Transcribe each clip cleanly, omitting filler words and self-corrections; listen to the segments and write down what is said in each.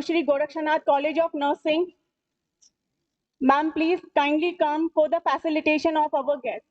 Shri Gorakshnath College of Nursing. Ma'am, please kindly come for the facilitation of our guests.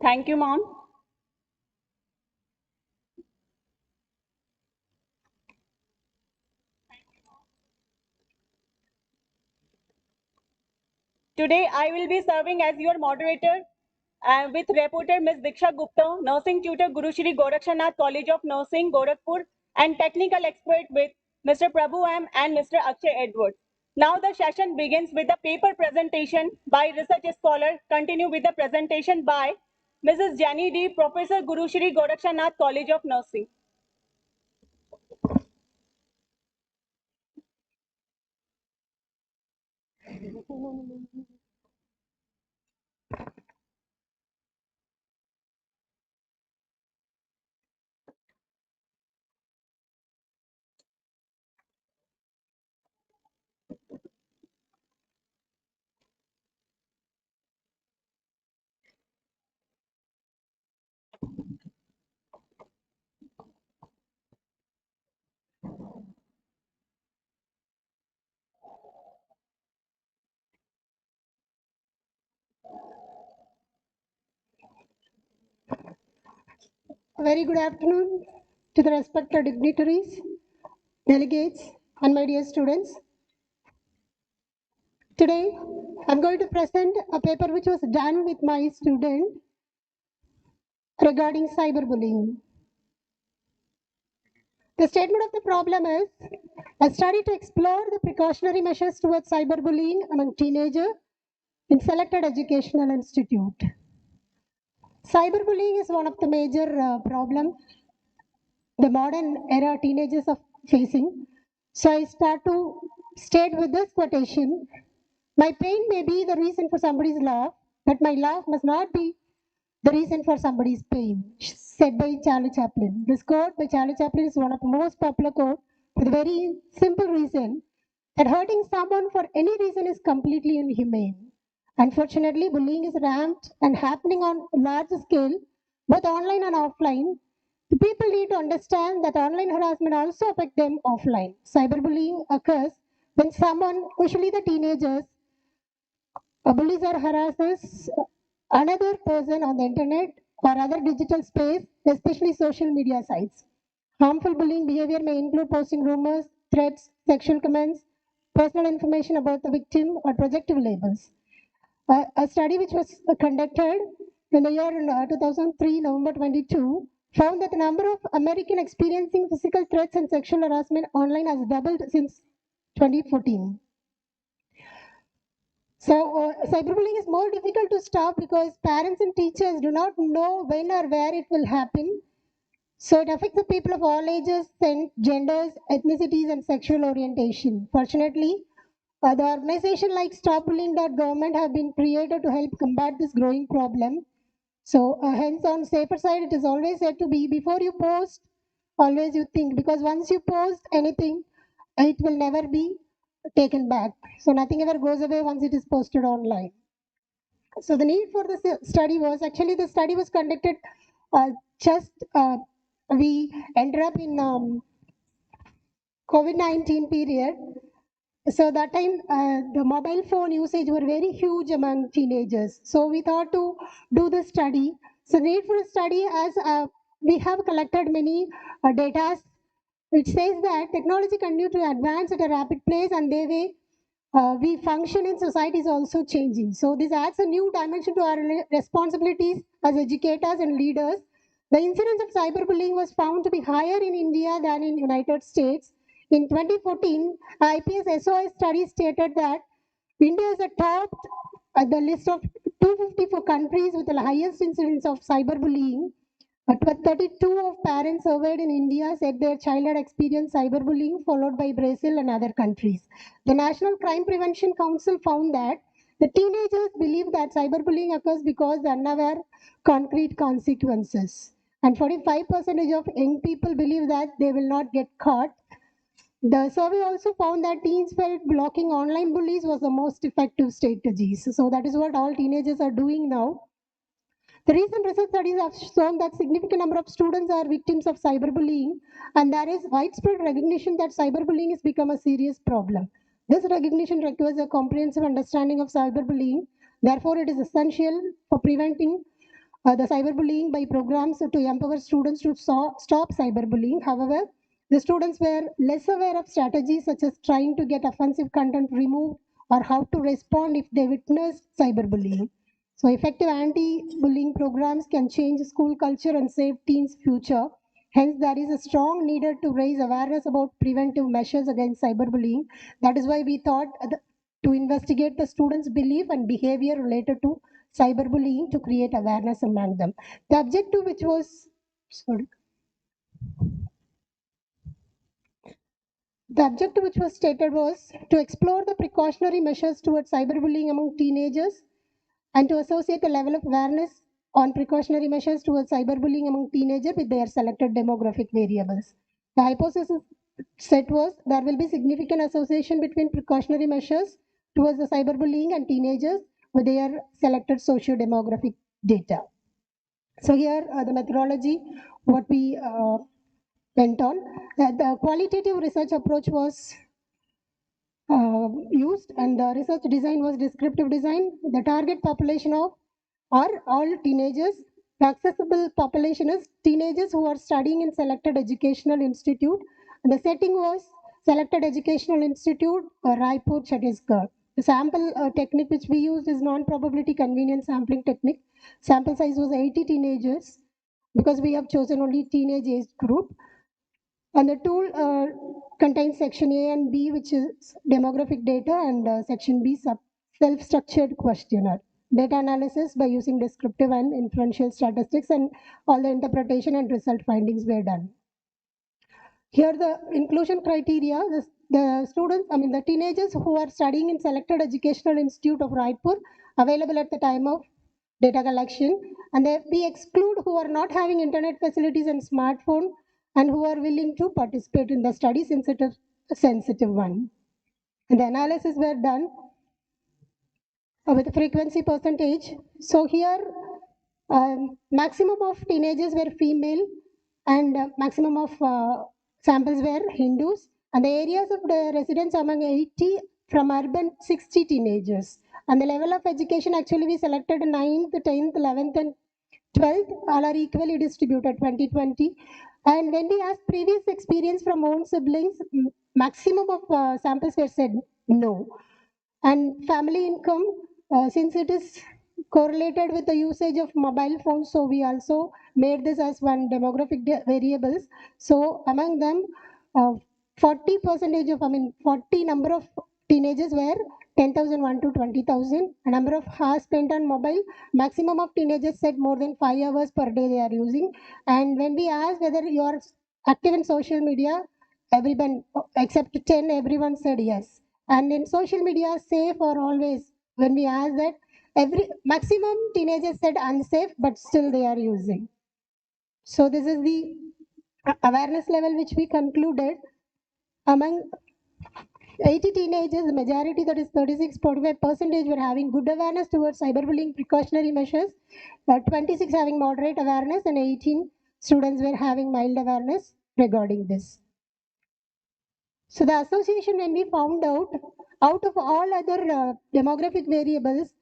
Thank you, ma'am. Today, I will be serving as your moderator with reporter Ms. Diksha Gupta, nursing tutor Guru Shri Gorakshnath College of Nursing, Gorakhpur, and technical expert with Mr. Prabhu M. and Mr. Akshay Edwards. Now the session begins with the paper presentation by research scholar. Continue with the presentation by Mrs. Jani D, Professor Guru Shri Gorakshnath College of Nursing. A very good afternoon to the respected dignitaries, delegates, and my dear students. Today, I'm going to present a paper which was done with my student regarding cyberbullying. The statement of the problem is a study to explore the precautionary measures towards cyberbullying among teenagers in selected educational institute. Cyberbullying is one of the major problems the modern era teenagers are facing. So I start to state with this quotation. My pain may be the reason for somebody's laugh, but my laugh must not be the reason for somebody's pain, said by Charlie Chaplin. This quote by Charlie Chaplin is one of the most popular quotes for the very simple reason that hurting someone for any reason is completely inhumane. Unfortunately, bullying is ramped and happening on a large scale, both online and offline. The people need to understand that online harassment also affects them offline. Cyberbullying occurs when someone, usually the teenagers, bullies or harasses another person on the internet or other digital space, especially social media sites. Harmful bullying behavior may include posting rumors, threats, sexual comments, personal information about the victim, or projective labels. A study which was conducted in the year 2003, November 22, found that the number of Americans experiencing physical threats and sexual harassment online has doubled since 2014. So, cyberbullying is more difficult to stop because parents and teachers do not know when or where it will happen. So, it affects the people of all ages, genders, ethnicities, and sexual orientation. Fortunately, the organization like StopBullying.government have been created to help combat this growing problem. So, hence, on safer side, it is always said to be before you post, always you think, because once you post anything, it will never be taken back. So, nothing ever goes away once it is posted online. So, the need for this study was actually the study was conducted just we ended up in COVID-19 period. So that time, the mobile phone usage were very huge among teenagers. So we thought to do the study. So need for a study as we have collected many data. It says that technology continue to advance at a rapid pace, and the way we function in society is also changing. So this adds a new dimension to our responsibilities as educators and leaders. The incidence of cyberbullying was found to be higher in India than in United States. In 2014, IPS SOS study stated that India is a top at the list of 254 countries with the highest incidence of cyberbullying. 32 of parents surveyed in India said their child had experienced cyberbullying, followed by Brazil and other countries. The National Crime Prevention Council found that the teenagers believe that cyberbullying occurs because they are unaware concrete consequences. And 45% of young people believe that they will not get caught. The survey also found that teens felt blocking online bullies was the most effective strategy. So that is what all teenagers are doing now. The recent research studies have shown that significant number of students are victims of cyberbullying, and there is widespread recognition that cyberbullying has become a serious problem. This recognition requires a comprehensive understanding of cyberbullying. Therefore, it is essential for preventing the cyberbullying by programs to empower students to stop cyberbullying. However, the students were less aware of strategies such as trying to get offensive content removed or how to respond if they witness cyberbullying. So effective anti-bullying programs can change school culture and save teens' future. Hence, there is a strong need to raise awareness about preventive measures against cyberbullying. That is why we thought to investigate the students' belief and behavior related to cyberbullying to create awareness among them. The objective which was, sorry, the objective which was stated was to explore the precautionary measures towards cyberbullying among teenagers and to associate the level of awareness on precautionary measures towards cyberbullying among teenagers with their selected demographic variables. The hypothesis set was there will be significant association between precautionary measures towards the cyberbullying and teenagers with their selected socio-demographic data. So here the methodology, what we went on, the qualitative research approach was used, and the research design was descriptive design. The target population of are all teenagers. The accessible population is teenagers who are studying in selected educational institute. And the setting was selected educational institute, Raipur, Chhattisgarh. The sample technique which we used is non-probability convenience sampling technique. Sample size was 80 teenagers because we have chosen only teenage age group. And the tool contains section A and B, which is demographic data, and section B, self-structured questionnaire. Data analysis by using descriptive and inferential statistics, and all the interpretation and result findings were done. Here the inclusion criteria, the students, the teenagers who are studying in selected educational institute of Raipur, available at the time of data collection, and we exclude who are not having internet facilities and smartphone and who are willing to participate in the study since it is a sensitive one. And the analysis were done with frequency percentage. So here maximum of teenagers were female, and maximum of samples were Hindus, and the areas of the residence among 80 from urban 60 teenagers. And the level of education, actually we selected 9th, 10th, 11th and 12th, all are equally distributed 2020. And when we asked previous experience from own siblings, maximum of samples were said no. And family income, since it is correlated with the usage of mobile phones, so we also made this as one demographic variables. So among them, 40 percentage of, 40 number of teenagers were 10,001 to 20,000. A number of hours spent on mobile, maximum of teenagers said more than 5 hours per day they are using. And when we asked whether you are active in social media, everyone except 10, everyone said yes. And in social media, safe or always, when we asked that, every maximum teenagers said unsafe, but still they are using. So this is the awareness level which we concluded. Among 80 teenagers, the majority, that is 36.5%, were having good awareness towards cyberbullying precautionary measures, 26 having moderate awareness, and 18 students were having mild awareness regarding this. So the association, when we found out of all other demographic variables,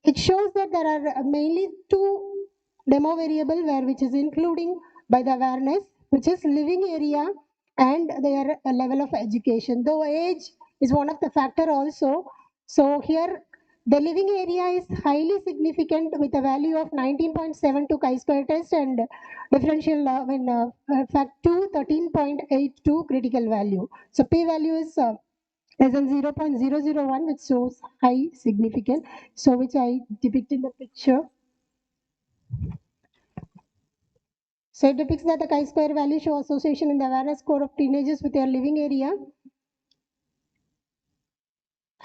it shows that there are mainly two demo variable where which is including by the awareness, which is living area and their level of education. Though age is one of the factor also. So here the living area is highly significant with a value of 19.72 chi-square test and differential fact 2 13.82 critical value. So p value is less than 0.001, which shows high significance. So which I depict in the picture. So it depicts that the chi-square value show association in the awareness score of teenagers with their living area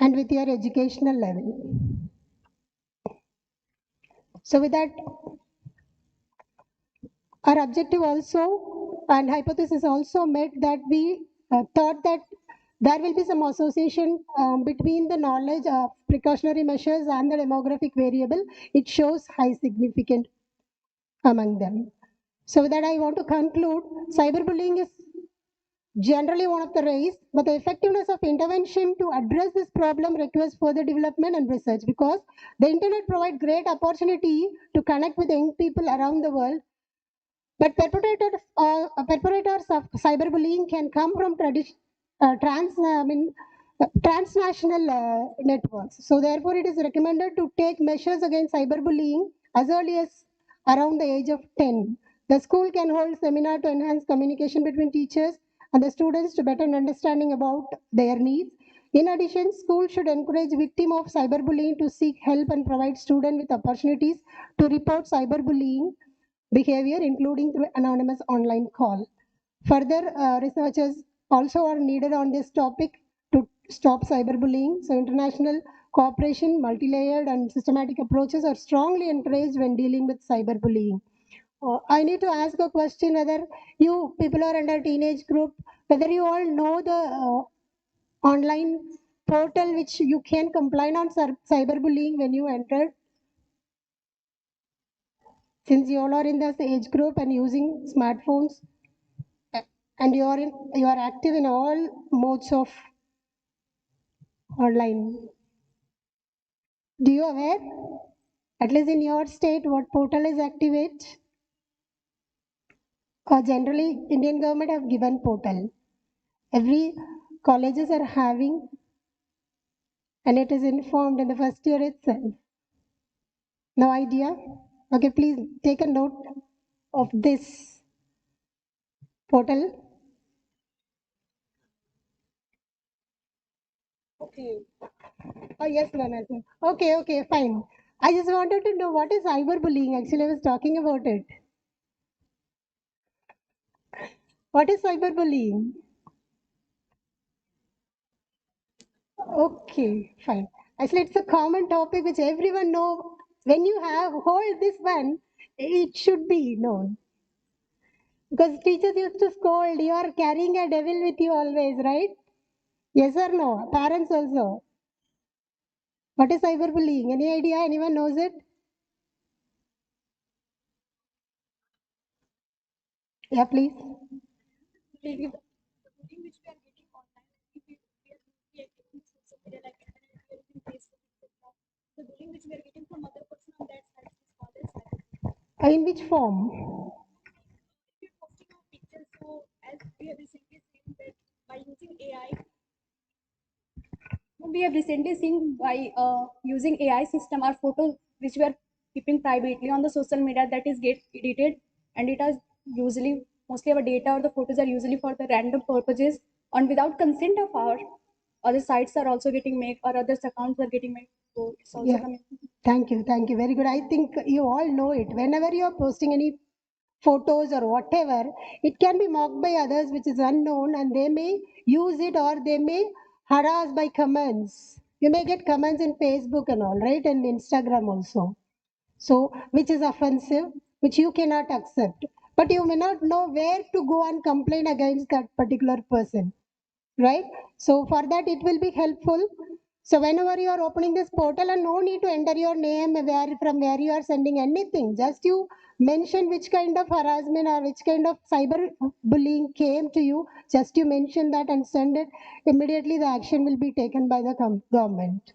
and with their educational level. So with that, our objective also and hypothesis also met that we thought that there will be some association between the knowledge of precautionary measures and the demographic variable. It shows high significance among them. So with that, I want to conclude, cyberbullying is generally one of the race, but the effectiveness of intervention to address this problem requires further development and research because the internet provides great opportunity to connect with young people around the world. But perpetrators of cyberbullying can come from transnational networks. So therefore, it is recommended to take measures against cyberbullying as early as around the age of 10. The school can hold seminar to enhance communication between teachers and the students to better understanding about their needs. In addition, schools should encourage victims of cyberbullying to seek help and provide students with opportunities to report cyberbullying behavior, including through anonymous online call. Further researchers also are needed on this topic to stop cyberbullying. So international cooperation, multi-layered and systematic approaches are strongly encouraged when dealing with cyberbullying. I need to ask a question whether you people are under teenage group, whether you all know the online portal which you can complain on cyberbullying when you entered, since you all are in this age group and using smartphones and you are active in all modes of online. Do you aware, at least in your state, what portal is activate? Or generally, Indian government have given portal. Every colleges are having, and it is informed in the first year itself. No idea? Okay, please take a note of this portal. Okay. Oh yes, Nana. Okay, okay, fine. I just wanted to know what is cyberbullying. Actually, I was talking about it. What is cyberbullying? Okay, fine. Actually, it's a common topic which everyone know. When you have hold this one, it should be known. Because teachers used to scold, you are carrying a devil with you always, right? Yes or no? Parents also. What is cyberbullying? Any idea? Anyone knows it? Yeah, please. In which form? We have recently seen by using AI system, our photos which we are keeping privately on the social media that is get edited, and it has usually mostly our data or the photos are usually for the random purposes and without consent of our other sites are also getting made or others accounts are getting made. So it's also Yeah. coming. Thank you. Thank you. Very good. I think you all know it. Whenever you are posting any photos or whatever, it can be mocked by others, which is unknown, and they may use it or they may harass by comments. You may get comments in Facebook and all, right? And Instagram also. So, which is offensive, which you cannot accept. But you may not know where to go and complain against that particular person, right? So, for that, it will be helpful So whenever you are opening this portal, and no need to enter your name, from where you are sending anything, just you mention which kind of harassment or which kind of cyber bullying came to you, just you mention that and send it. Immediately the action will be taken by the government.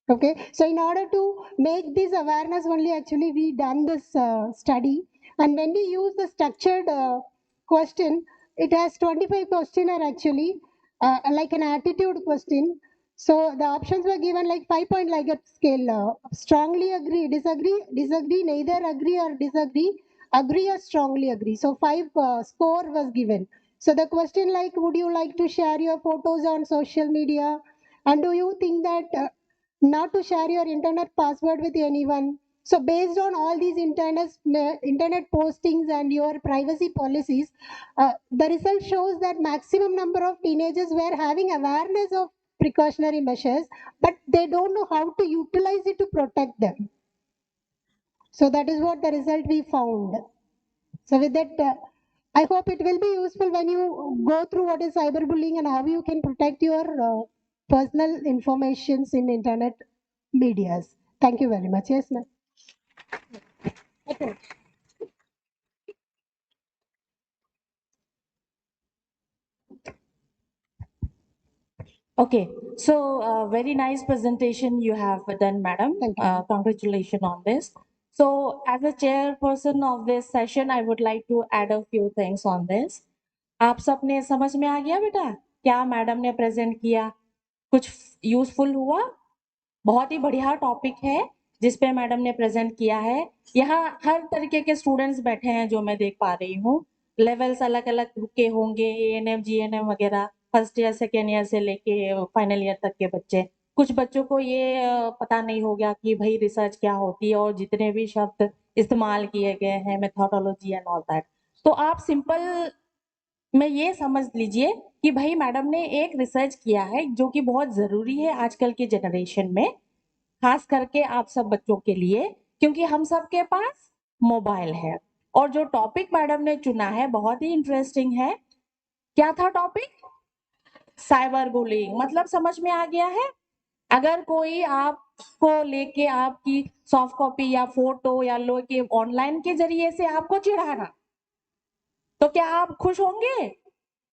Okay, so in order to make this awareness only, actually we done this study, and when we use the structured question, it has 25 questionnaire actually, like an attitude question. So the options were given like 5 point like a scale: strongly agree, disagree, neither agree or disagree, agree or strongly agree. So five score was given. So the question like, would you like to share your photos on social media? And do you think that not to share your internet password with anyone? So based on all these internet postings and your privacy policies, the result shows that maximum number of teenagers were having awareness of precautionary measures, but they don't know how to utilize it to protect them. So that is what the result we found. So with that, I hope it will be useful when you go through what is cyberbullying and how you can protect your personal informations in internet medias. Thank you very much. Yes, ma'am. Okay, so very nice presentation you have done, madam. Thank you. Congratulations on this. So, as a chairperson of this session, I would like to add a few things on this. आप सबने समझ में आ गया बेटा क्या madam ने present किया कुछ यूजफुल हुआ बहुत ही बढ़िया टॉपिक है जिस पे मैडम ने प्रेजेंट किया है यहाँ हर तरीके के स्टूडेंट्स बैठे हैं जो मैं देख पा रही हूँ लेवल्स अलग अलग के होंगे एएनएम जीएनएम वगैरह फर्स्ट ईयर सेकेंड ईयर से लेके फाइनल ईयर तक के बच्चे कुछ बच्चों को ये पता नहीं हो गया कि भाई रिसर्च क्या होती है और जितने भी शब्द इस्तेमाल किए गए हैं मेथोडोलॉजी एंड ऑल दैट तो आप सिंपल में ये समझ लीजिए कि भाई मैडम ने एक रिसर्च किया है जो कि बहुत जरूरी है आजकल के जनरेशन में खास करके आप सब बच्चों के लिए क्योंकि हम सब के पास मोबाइल है और जो टॉपिक मैडम ने चुना है बहुत ही इंटरेस्टिंग है क्या था टॉपिक साइबर बुलिंग मतलब समझ में आ गया है अगर कोई आपको लेके आपकी सॉफ्ट कॉपी या फोटो या लो के ऑनलाइन के जरिए से आपको चिढ़ाना तो क्या आप खुश होंगे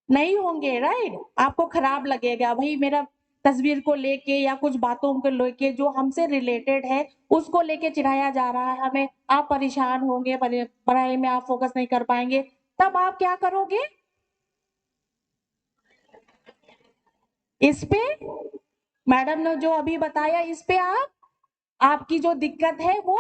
नहीं होंगे राइट आपको खराब लगेगा भाई मेरा तस्वीर को लेके या कुछ बातों को लेके जो हमसे रिलेटेड है उसको लेके चिढ़ाया जा रहा है हमें आप परेशान होंगे पढ़ाई में आप फोकस नहीं कर पाएंगे तब आप क्या करोगे इस पे मैडम ने जो अभी बताया इस पे आप आपकी जो दिक्कत है वो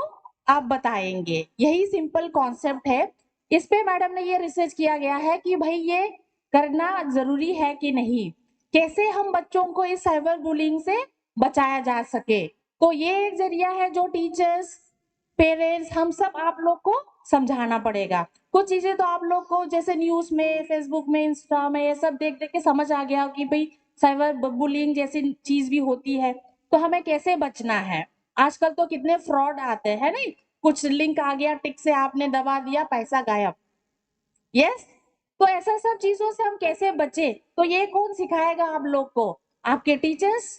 आप बताएंगे यही सिंपल कॉन्सेप्ट है इस पे मैडम ने ये रिसर्च किया गया है कि भाई ये करना जरूरी है कि नहीं कैसे हम बच्चों को इस साइबर बुलिंग से बचाया जा सके तो ये एक जरिया है जो टीचर्स पेरेंट्स हम सब आप लोग को समझाना पड़ेगा कुछ चीजें तो आप लोग को जैसे न्यूज में फेसबुक में इंस्टा में ये सब देख देख के समझ आ गया कि भाई साइबर बुलिंग जैसी चीज भी होती है तो हमें कैसे बचना है आजकल तो कितने फ्रॉड आते हैं नहीं कुछ लिंक आ गया टिक से आपने दबा दिया पैसा गायब यस तो ऐसा सब चीजों से हम कैसे बचे तो ये कौन सिखाएगा आप लोग को आपके टीचर्स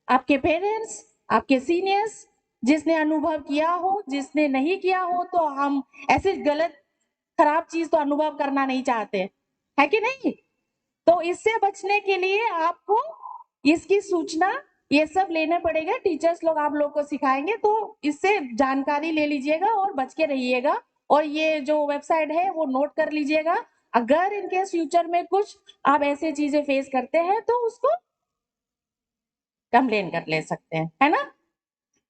आपके पेरेंट्स आपके सीनियर्स जिसने अनुभव किया हो जिसने नहीं किया हो तो हम ऐसे गलत खराब चीज तो अनुभव करना नहीं चाहते है कि नहीं तो इससे बचने के लिए आपको इसकी सूचना ये सब लेने पड़ेगा टीचर्स लोग आप लोग को सिखाएंगे तो इससे जानकारी ले लीजिएगा और बच के रहिएगा और ये जो वेबसाइट है वो नोट कर लीजिएगा अगर इनकेस फ्यूचर में कुछ आप ऐसे चीजें फेस करते हैं तो उसको कंप्लेन कर ले सकते हैं है ना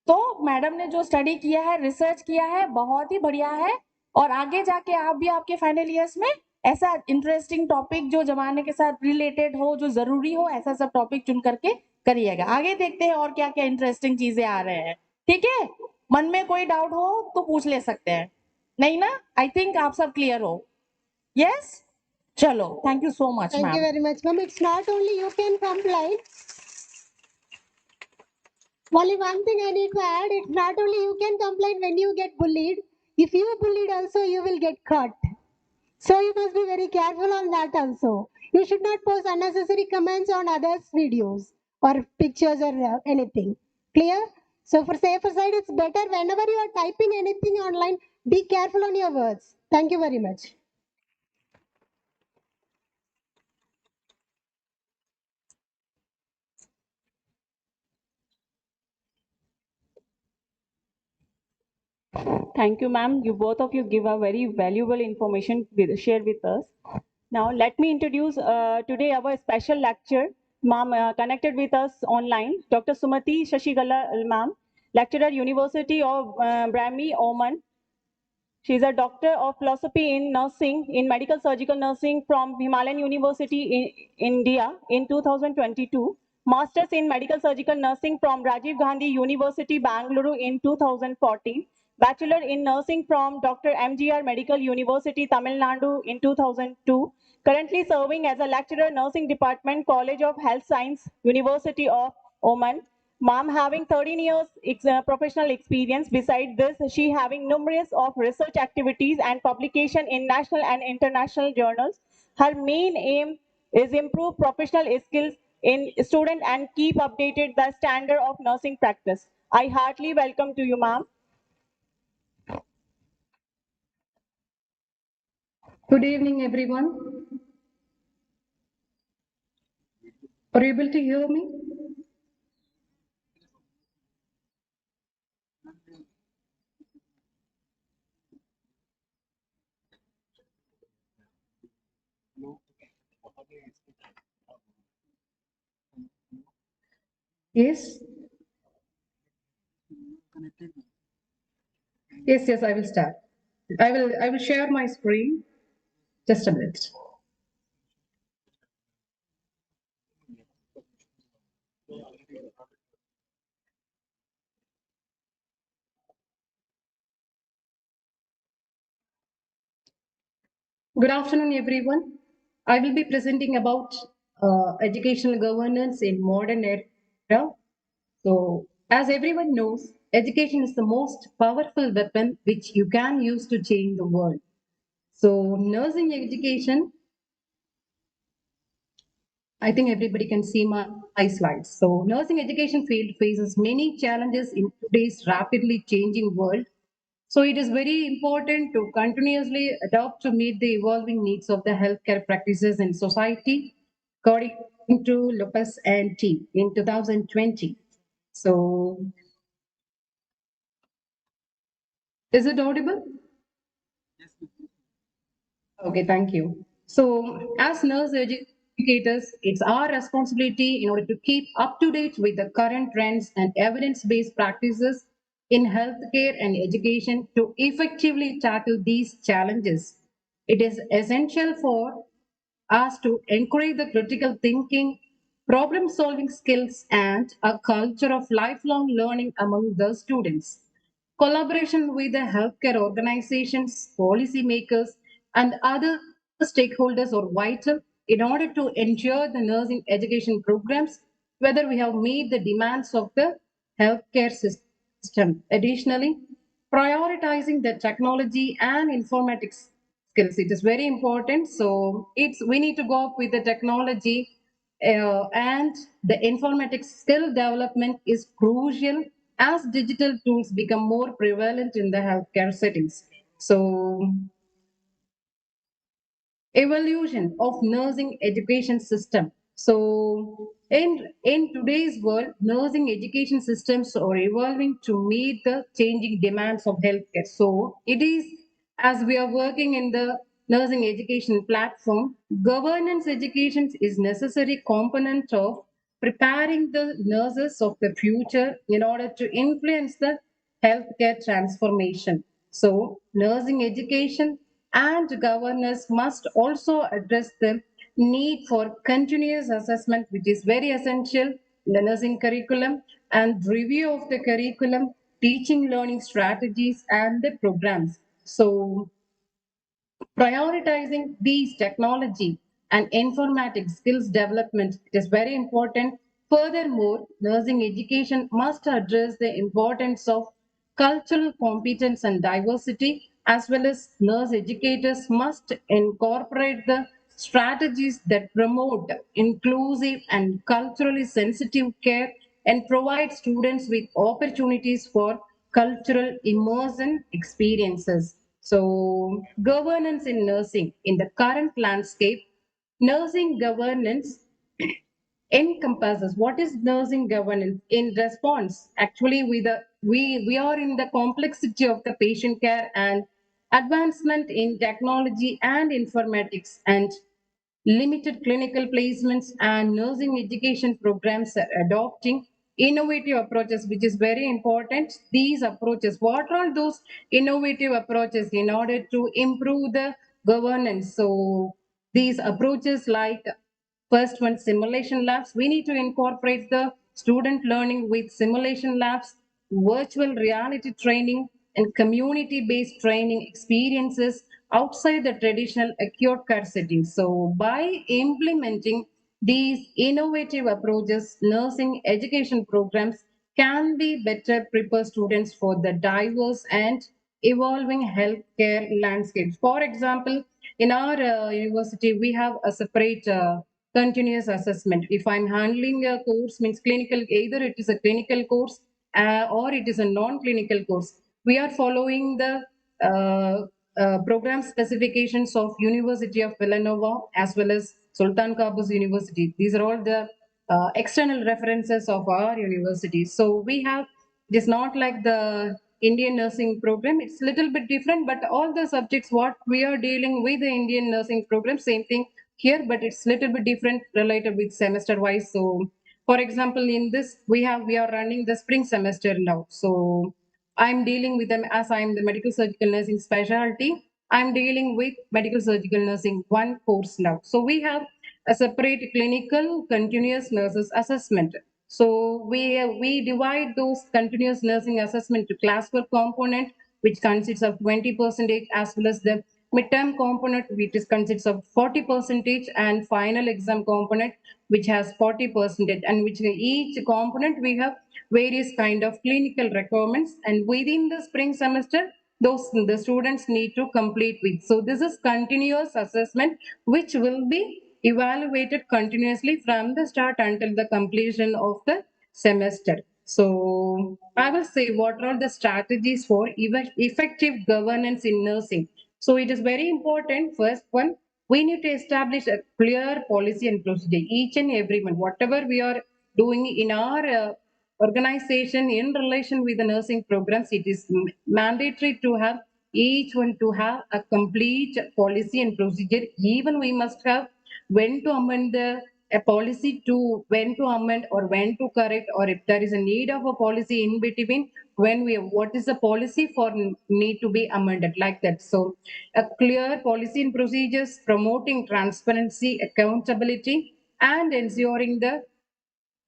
तो मैडम ने जो स्टडी किया है रिसर्च किया है बहुत ही बढ़िया है और आगे जाके आप भी आपके फाइनल ईयर्स में ऐसा इंटरेस्टिंग टॉपिक जो जमाने के साथ रिलेटेड हो जो जरूरी हो ऐसा सब टॉपिक चुन करके करिएगा आगे देखते हैं और क्या क्या इंटरेस्टिंग चीजें आ रहे हैं ठीक है मन में कोई डाउट हो तो पूछ ले सकते हैं नहीं ना आई थिंक आप सब क्लियर हो यस चलो thank you so much Thank you ma'am very much, ma'am. It's not only you can comply. Only one thing I need to add, it's not only you can complain when you get bullied. If you bullied also, you will get caught. So you must be very careful on that also. You should not post unnecessary comments on others' videos. or pictures or anything. Clear? So for safer side, it's better whenever you are typing anything online, be careful on your words. Thank you very much. Thank you, ma'am. You both of you give a very valuable information share with us. Now, let me introduce today our special lecture. Ma'am, connected with us online, Dr. Sumati Shashigala, ma'am, lecturer, University of Brahmi, Oman. She is a doctor of philosophy in nursing, in medical surgical nursing from Himalayan University in India in 2022. Masters in medical surgical nursing from Rajiv Gandhi University, Bangalore in 2014. Bachelor in nursing from Dr. MGR Medical University, Tamil Nadu in 2002. Currently serving as a lecturer, Nursing Department, College of Health Science, University of Oman. Mom having 13 years professional experience. Besides this, she having numerous of research activities and publication in national and international journals. Her main aim is improve professional skills in student and keep updated the standard of nursing practice. I heartily welcome to you, ma'am. Good evening, everyone. Are you able to hear me? Yes? Yes, yes, I will start. I will share my screen. Just a minute. Good afternoon, everyone. I will be presenting about educational governance in modern era. So, as everyone knows, education is the most powerful weapon which you can use to change the world. So, nursing education, I think everybody can see my slides. So, nursing education field faces many challenges in today's rapidly changing world. So, it is very important to continuously adapt to meet the evolving needs of the healthcare practices in society, according to Lopez and team in 2020. So, is it audible? Okay, thank you. So, as nurse educators, it's our responsibility in order to keep up to date with the current trends and evidence based practices in healthcare and education to effectively tackle these challenges. It is essential for us to encourage the critical thinking, problem solving skills, and a culture of lifelong learning among the students. Collaboration with the healthcare organizations, policymakers, and other stakeholders are vital in order to ensure the nursing education programs, whether we have meet the demands of the healthcare system. Additionally, prioritizing the technology and informatics skills. It is very important. So it's we need to go up with the technology and the informatics skill development is crucial as digital tools become more prevalent in the healthcare settings. So evolution of nursing education system. So in today's world, nursing education systems are evolving to meet the changing demands of healthcare. So it is as we are working in the nursing education platform, governance education is necessary component of preparing the nurses of the future in order to influence the healthcare transformation. So, nursing education and governance must also address the need for continuous assessment, which is very essential in the nursing curriculum, and review of the curriculum, teaching learning strategies, and the programs. So, prioritizing these technology and informatics skills development is very important. Furthermore, nursing education must address the importance of cultural competence and diversity, as well as nurse educators must incorporate the strategies that promote inclusive and culturally sensitive care and provide students with opportunities for cultural immersion experiences. So, governance in nursing in the current landscape, nursing governance encompasses what is nursing governance in response actually we are in the complexity of the patient care and advancement in technology and informatics and limited clinical placements and nursing education programs are adopting innovative approaches, which is very important. These approaches, what are those innovative approaches in order to improve the governance? So these approaches like first one, simulation labs. We need to incorporate the student learning with simulation labs, virtual reality training, and community-based training experiences outside the traditional acute care setting. So by implementing these innovative approaches, nursing education programs can be better prepare students for the diverse and evolving healthcare landscapes. For example, in our university, we have a separate continuous assessment. If I'm handling a course, means clinical, either it is a clinical course or it is a non-clinical course, we are following the program specifications of University of Villanova as well as Sultan Qaboos University. These are all the external references of our university. So we have, it is not like the Indian nursing program. It's a little bit different, but all the subjects what we are dealing with the Indian nursing program, same thing here, but it's little bit different related with semester wise. So for example, in this we are running the spring semester now. So I'm dealing with them as I'm the medical surgical nursing specialty. I'm dealing with medical surgical nursing one course now. So we have a separate clinical continuous nurses assessment. So we divide those continuous nursing assessment to classwork component, which consists of 20% as well as the midterm component, which is consists of 40%, and final exam component, which has 40%, and which each component we have various kind of clinical requirements, and within the spring semester, those the students need to complete with. So this is continuous assessment, which will be evaluated continuously from the start until the completion of the semester. So I will say what are the strategies for effective governance in nursing. So it is very important. First one, we need to establish a clear policy and procedure. Each and every one, whatever we are doing in our organization in relation with the nursing programs, it is mandatory to have each one to have a complete policy and procedure. Even we must have when to amend the a policy to when to amend or when to correct, or if there is a need of a policy in between, when we what is the policy for need to be amended, like that. So a clear policy and procedures promoting transparency, accountability, and ensuring the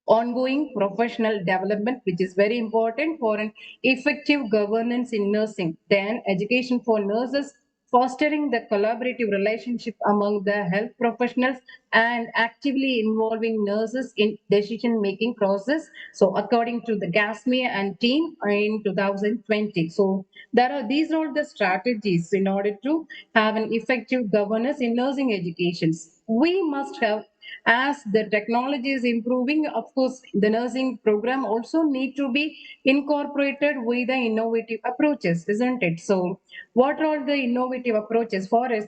ongoing professional development, which is very important for an effective governance in nursing. Then education for nurses, fostering the collaborative relationship among the health professionals and actively involving nurses in decision making process. So according to the GASME and team in 2020. So there are these are all the strategies in order to have an effective governance in nursing educations. We must have, as the technology is improving, of course the nursing program also need to be incorporated with the innovative approaches, isn't it? So what are the innovative approaches for us?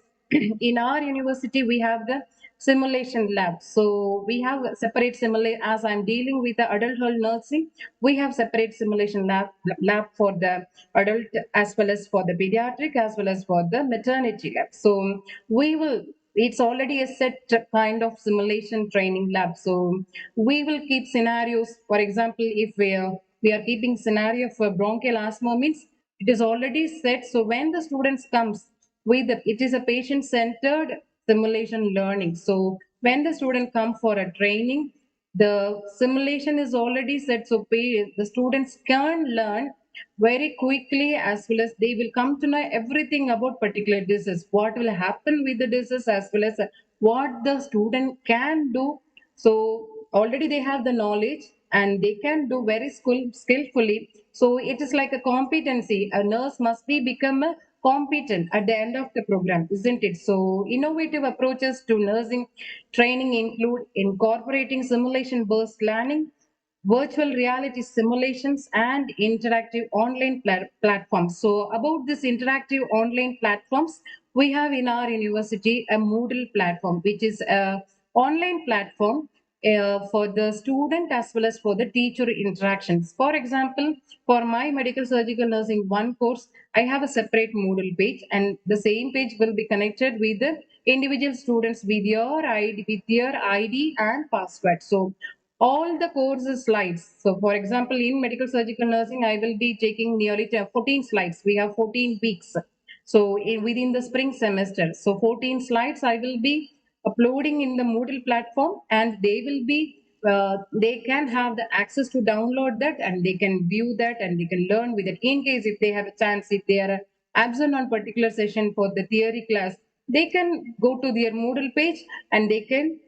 In our university we have the simulation lab. So we have separate simulate, as I'm dealing with the adulthood nursing, we have separate simulation lab for the adult as well as for the pediatric as well as for the maternity lab. So we will, it's already a set kind of simulation training lab. So we will keep scenarios. For example, if we are keeping scenario for bronchial asthma, means it is already set. So when the students comes with the, it is a patient centered simulation learning. So when the student come for a training, the simulation is already set. So the students can learn very quickly, as well as they will come to know everything about particular disease, what will happen with the disease, as well as what the student can do. So already they have the knowledge and they can do very skillfully. So it is like a competency. A nurse must be become a competent at the end of the program, isn't it? So, innovative approaches to nursing training include incorporating simulation based learning, virtual reality simulations, and interactive online platforms. So, about this interactive online platforms, we have in our university a Moodle platform, which is a online platform for the student as well as for the teacher interactions. For example, for my medical surgical nursing one course, I have a separate Moodle page, and the same page will be connected with the individual students with your ID and password. So all the courses slides. So for example, in medical surgical nursing, I will be taking nearly 14 slides. We have 14 weeks. So within the spring semester, so 14 slides I will be uploading in the Moodle platform, and they can have the access to download that, and they can view that, and they can learn with it. In case if they have a chance, if they are absent on particular session for the theory class, they can go to their Moodle page and they can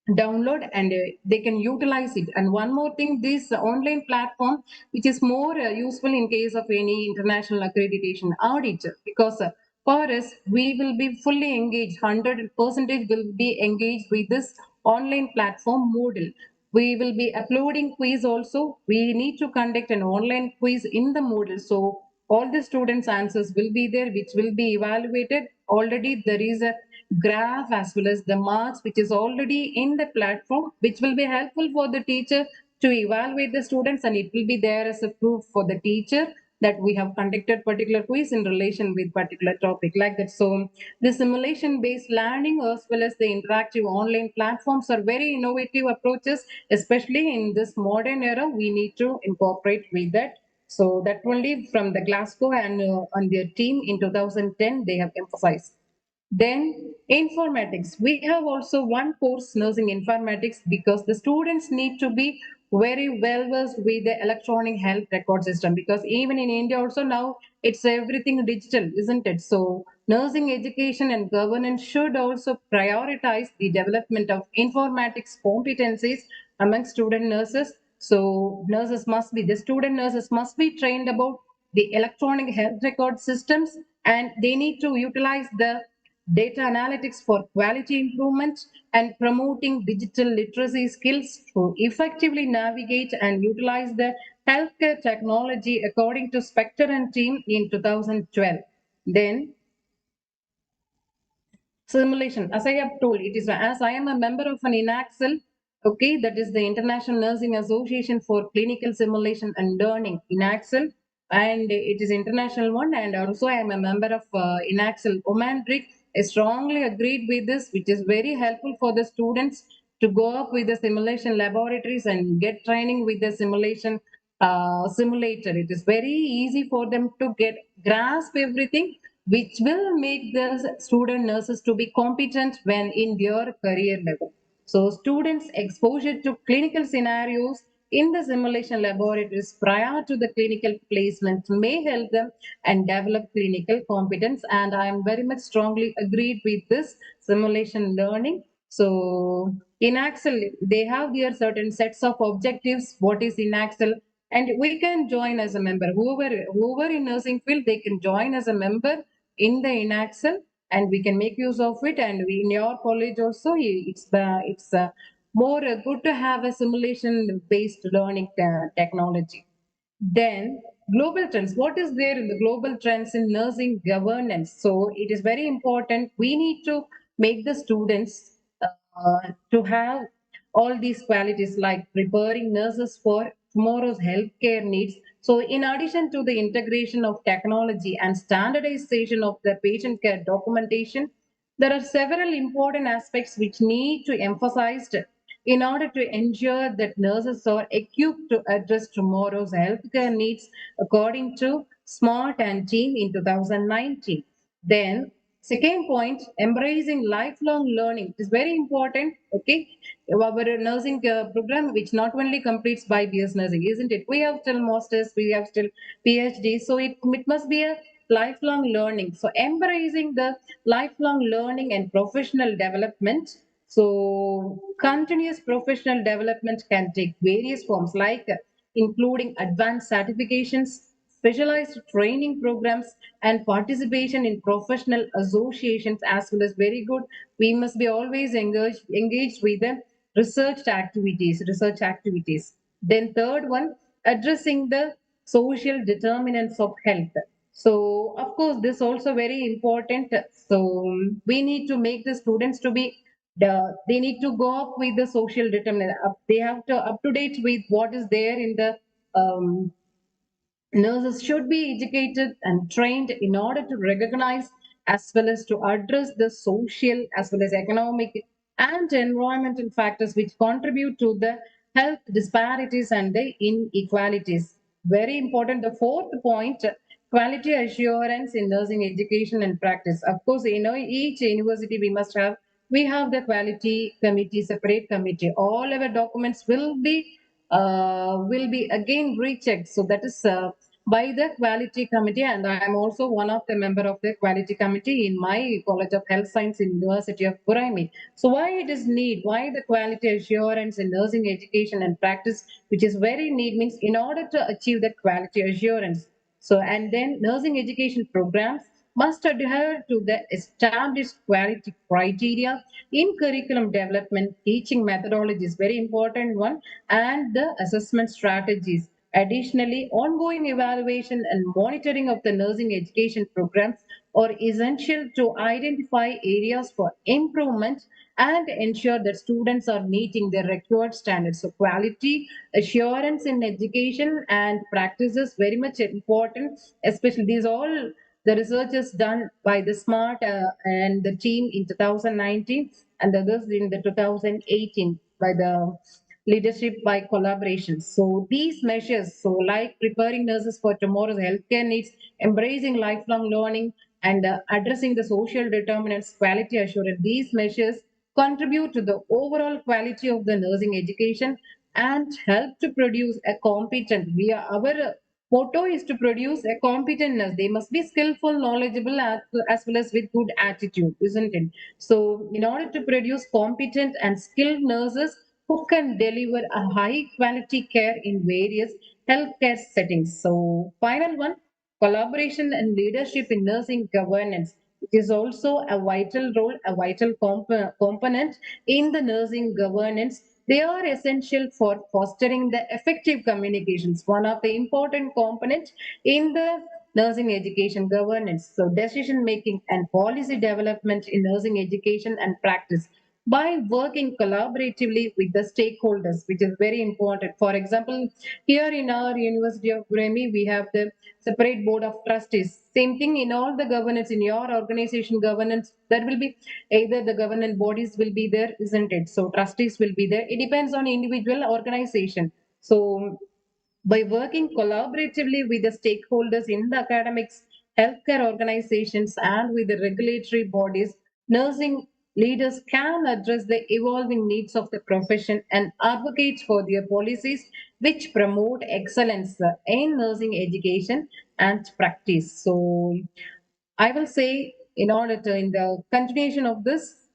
download, and they can utilize it. And one more thing, this online platform which is more useful in case of any international accreditation audit, because for us we will be fully engaged, 100% will be engaged with this online platform Moodle. We will be uploading quiz also. We need to conduct an online quiz in the Moodle, so all the students answers will be there, which will be evaluated. Already there is a graph as well as the marks which is already in the platform, which will be helpful for the teacher to evaluate the students, and it will be there as a proof for the teacher that we have conducted particular quiz in relation with particular topic, like that. So the simulation based learning as well as the interactive online platforms are very innovative approaches, especially in this modern era. We need to incorporate with that. So that only from the Glasgow and on their team in 2010 they have emphasized. Then informatics. We have also one course nursing informatics, because the students need to be very well versed with the electronic health record system, because even in India also now it's everything digital, isn't it? So nursing education and governance should also prioritize the development of informatics competencies among student nurses. So the student nurses must be trained about the electronic health record systems, and they need to utilize the data analytics for quality improvement, and promoting digital literacy skills to effectively navigate and utilize the healthcare technology, according to Specter and team in 2012. Then simulation, as I have told, it is as I am a member of an INAXL, okay, that is the International Nursing Association for Clinical Simulation and Learning, INAXL, and it is international one. And also I am a member of INAXL Oman BRIC. I strongly agreed with this, which is very helpful for the students to go up with the simulation laboratories and get training with the simulation simulator. It is very easy for them to get grasp everything, which will make the student nurses to be competent when in their career level. So students exposure to clinical scenarios in the simulation laboratories prior to the clinical placement may help them and develop clinical competence. And I am very much strongly agreed with this simulation learning. So in Axel, they have their certain sets of objectives. What is in Axel? And we can join as a member. Whoever in nursing field, they can join as a member in the INAXL, and we can make use of it. And in your college also, it's more good to have a simulation based learning technology. Then global trends. What is there in the global trends in nursing governance? So it is very important. We need to make the students to have all these qualities, like preparing nurses for tomorrow's healthcare needs. So in addition to the integration of technology and standardization of the patient care documentation, there are several important aspects which need to emphasized in order to ensure that nurses are equipped to address tomorrow's healthcare needs, according to Smart and Team in 2019. Then, second point, embracing lifelong learning is very important. Okay, our nursing program, which not only completes by BS nursing, isn't it? We have still masters, we have still PhD, so it must be a lifelong learning. So, embracing the lifelong learning and professional development. So, continuous professional development can take various forms, like including advanced certifications, specialized training programs, and participation in professional associations as well as very good. We must be always engaged with the research activities. Then third one, addressing the social determinants of health. So of course, this also very important. So we need to make the students to be they need to go up with the social determinant. They have to up to date with what is there in the um, nurses should be educated and trained in order to recognize as well as to address the social as well as economic and environmental factors which contribute to the health disparities and the inequalities. Very important. The fourth point, quality assurance in nursing education and practice. Of course, each university we have the quality committee, separate committee. All our documents will be again rechecked. So that is by the quality committee, and I am also one of the member of the quality committee in my College of Health Science in University of Puraimi. So why it is need? Why the quality assurance in nursing education and practice, which is very need, means in order to achieve the quality assurance. So and then nursing education programs must adhere to the established quality criteria in curriculum development, teaching methodology is very important one, and the assessment strategies. Additionally, ongoing evaluation and monitoring of the nursing education programs are essential to identify areas for improvement and ensure that students are meeting the required standards. So, quality assurance in education and practice is very much important, especially these all the research is done by the SMART and the team in 2019 and the others in the 2018 by the leadership by collaboration. So these measures, so like preparing nurses for tomorrow's healthcare needs, embracing lifelong learning, and addressing the social determinants, quality assurance, these measures contribute to the overall quality of the nursing education and help to produce a competent. Our motto is to produce a competent nurse. They must be skillful, knowledgeable, as well as with good attitude, isn't it? So, in order to produce competent and skilled nurses who can deliver a high quality care in various healthcare settings. So, final one, collaboration and leadership in nursing governance. It is also a vital role, a vital component in the nursing governance. They are essential for fostering the effective communications, one of the important components in the nursing education governance. So, decision making and policy development in nursing education and practice by working collaboratively with the stakeholders, which is very important. For example, here in our University of Guremi, we have the separate board of trustees. Same thing in all the governance, in your organization governance, there will be either the governance bodies will be there, isn't it? So trustees will be there. It depends on individual organization. So by working collaboratively with the stakeholders in the academics, healthcare organizations, and with the regulatory bodies, nursing leaders can address the evolving needs of the profession and advocate for their policies which promote excellence in nursing education and practice. So, I will say, in order to, in the continuation of this,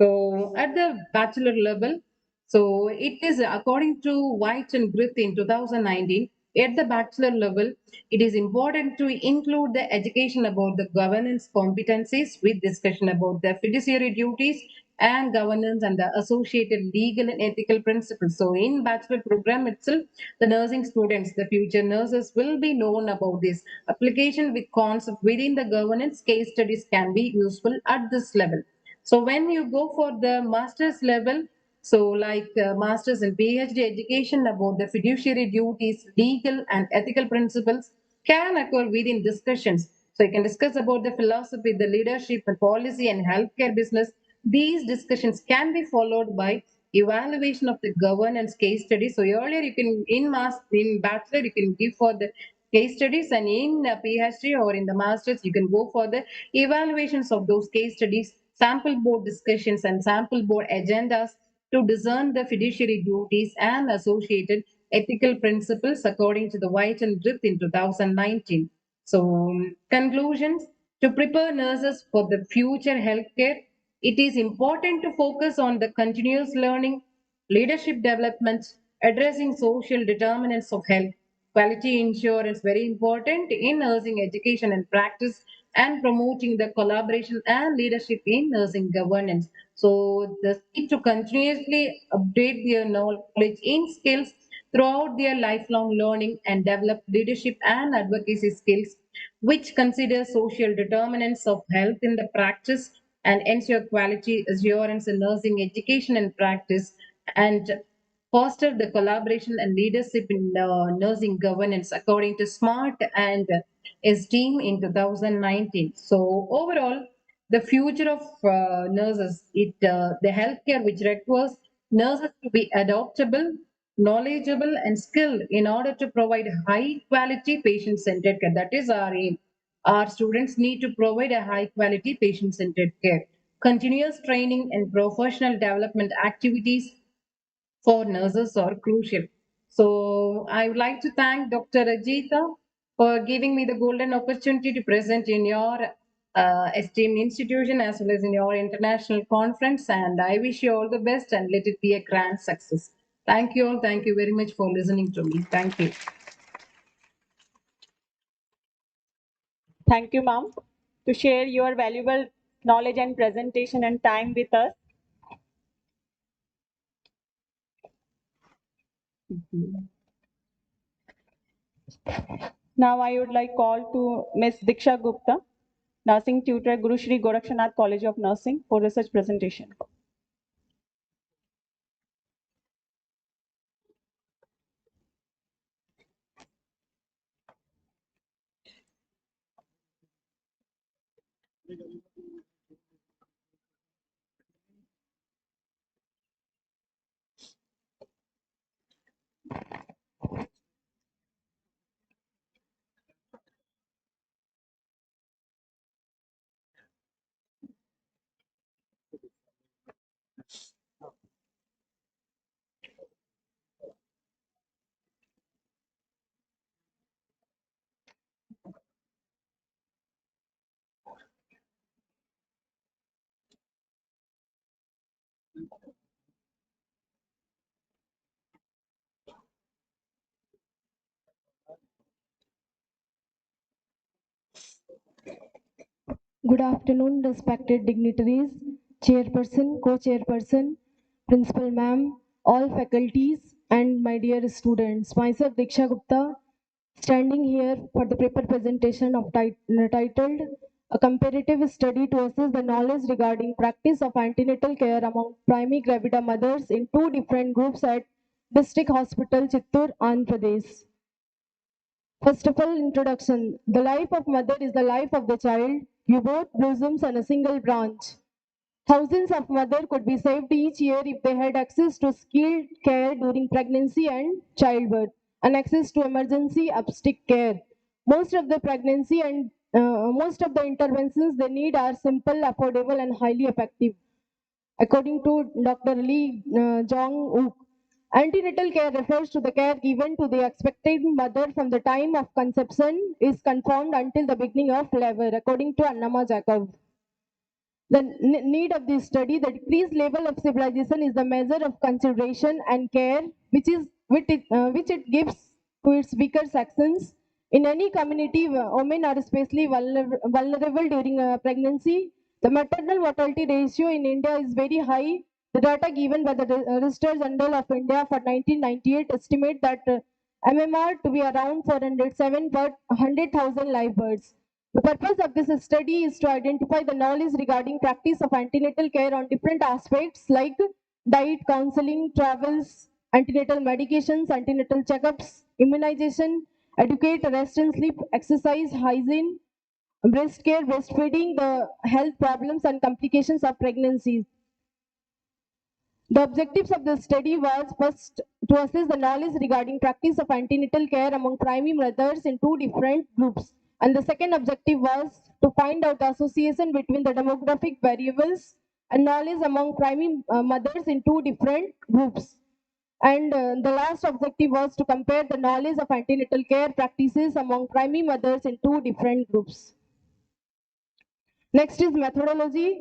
so at the bachelor level, so it is according to White and Griffith in 2019, at the bachelor level, it is important to include the education about the governance competencies with discussion about the fiduciary duties and governance and the associated legal and ethical principles. So in bachelor program itself, the nursing students, the future nurses will be known about this. Application with concept within the governance case studies can be useful at this level. So when you go for the master's level, so like master's and PhD education about the fiduciary duties, legal and ethical principles can occur within discussions. So you can discuss about the philosophy, the leadership, and policy and healthcare business. These discussions can be followed by evaluation of the governance case study. So earlier you can in bachelor you can give for the case studies, and in PhD or in the masters you can go for the evaluations of those case studies, sample board discussions and sample board agendas to discern the fiduciary duties and associated ethical principles according to the White and Griffith in 2019. So, conclusions, to prepare nurses for the future healthcare, it is important to focus on the continuous learning, leadership development, addressing social determinants of health, quality insurance very important in nursing education and practice, and promoting the collaboration and leadership in nursing governance. So the need to continuously update their knowledge in skills throughout their lifelong learning and develop leadership and advocacy skills, which consider social determinants of health in the practice and ensure quality assurance in nursing education and practice, and foster the collaboration and leadership in nursing governance according to SMART and STEAM in 2019. So overall, the future of nurses, the healthcare which requires nurses to be adaptable, knowledgeable, and skilled in order to provide high quality patient centered care. That is our aim. Our students need to provide a high quality patient centered care. Continuous training and professional development activities for nurses are crucial. So I would like to thank Dr. Ajita for giving me the golden opportunity to present in your esteemed institution as well as in your international conference. And I wish you all the best and let it be a grand success. Thank you all. Thank you very much for listening to me. Thank you. Thank you, ma'am, to share your valuable knowledge and presentation and time with us. Now I would like call to Ms. Diksha Gupta, nursing tutor, Guru Shri Gorakshnath College of Nursing, for research presentation. Good afternoon, respected dignitaries, chairperson, co-chairperson, principal ma'am, all faculties, and my dear students. Myself, Diksha Gupta, standing here for the paper presentation of titled A Comparative Study to Assess the Knowledge Regarding Practice of Antenatal Care Among Primary Gravida Mothers in two different groups at District Hospital, Chittoor, Andhra Pradesh. First of all, introduction. The life of mother is the life of the child. You both blossoms on a single branch. Thousands of mothers could be saved each year if they had access to skilled care during pregnancy and childbirth, and access to emergency obstetric care. Most of the pregnancy and most of the interventions they need are simple, affordable, and highly effective. According to Dr. Lee Jong-wook, antenatal care refers to the care given to the expectant mother from the time of conception is confirmed until the beginning of labor, according to Annama Jacob. The need of this study, the decreased level of civilization is the measure of consideration and care which it gives to its weaker sections. In any community, women are especially vulnerable during pregnancy. The maternal mortality ratio in India is very high. The data given by the Register General of India for 1998 estimate that MMR to be around 407 per 100,000 live births. The purpose of this study is to identify the knowledge regarding practice of antenatal care on different aspects like diet, counseling, travels, antenatal medications, antenatal checkups, immunization, educate, rest and sleep, exercise, hygiene, breast care, breastfeeding, the health problems and complications of pregnancies. The objectives of the study was first to assess the knowledge regarding practice of antenatal care among primary mothers in two different groups. And the second objective was to find out the association between the demographic variables and knowledge among primary mothers in two different groups. And the last objective was to compare the knowledge of antenatal care practices among primary mothers in two different groups. Next is methodology.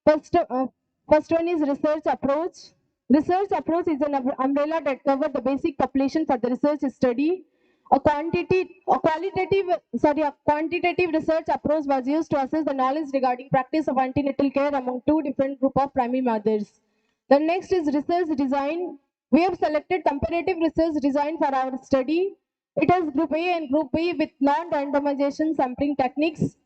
First, first one is research approach. Research approach is an umbrella that covers the basic population for the research study. A quantitative research approach was used to assess the knowledge regarding practice of antenatal care among two different group of primary mothers. The next is research design. We have selected comparative research design for our study. It has group A and group B with non-randomization sampling techniques.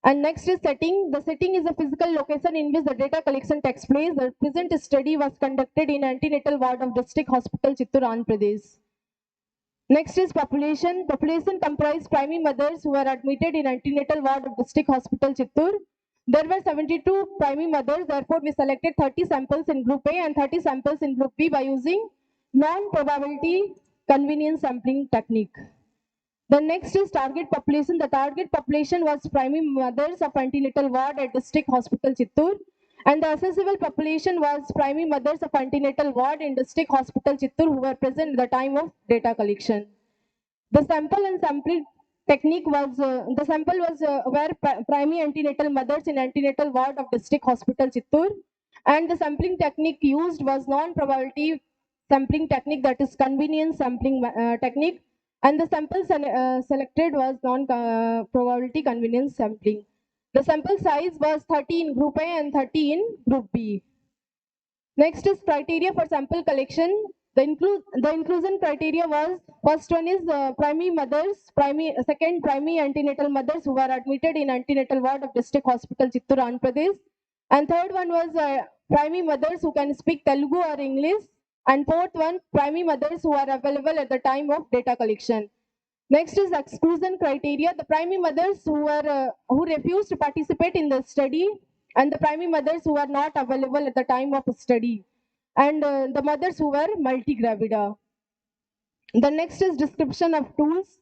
And next is setting. The setting is a physical location in which the data collection takes place. The present study was conducted in antenatal ward of District Hospital, Chittoor, Andhra Pradesh. Next is population. Population comprised primary mothers who were admitted in antenatal ward of District Hospital, Chittoor. There were 72 primary mothers. Therefore, we selected 30 samples in group A and 30 samples in group B by using non-probability convenience sampling technique. The next is target population. The target population was primary mothers of antenatal ward at District Hospital, Chittoor. And the accessible population was primary mothers of antenatal ward in District Hospital, Chittoor, who were present at the time of data collection. The sample and sampling technique was, the sample was were primary antenatal mothers in antenatal ward of District Hospital, Chittoor. And the sampling technique used was non-probability sampling technique, that is convenience sampling technique. And the sample selected was non-probability convenience sampling. The sample size was 30 in group A and 30 in group B. Next is criteria for sample collection. The inclusion criteria was, first one is primary mothers, second primary antenatal mothers who were admitted in antenatal ward of District Hospital, Chittoor, Andhra Pradesh. And third one was primary mothers who can speak Telugu or English. And fourth one, primary mothers who are available at the time of data collection. Next is exclusion criteria. The primary mothers who refused to participate in the study, and the primary mothers who were not available at the time of study, and the mothers who were multigravida. The next is description of tools.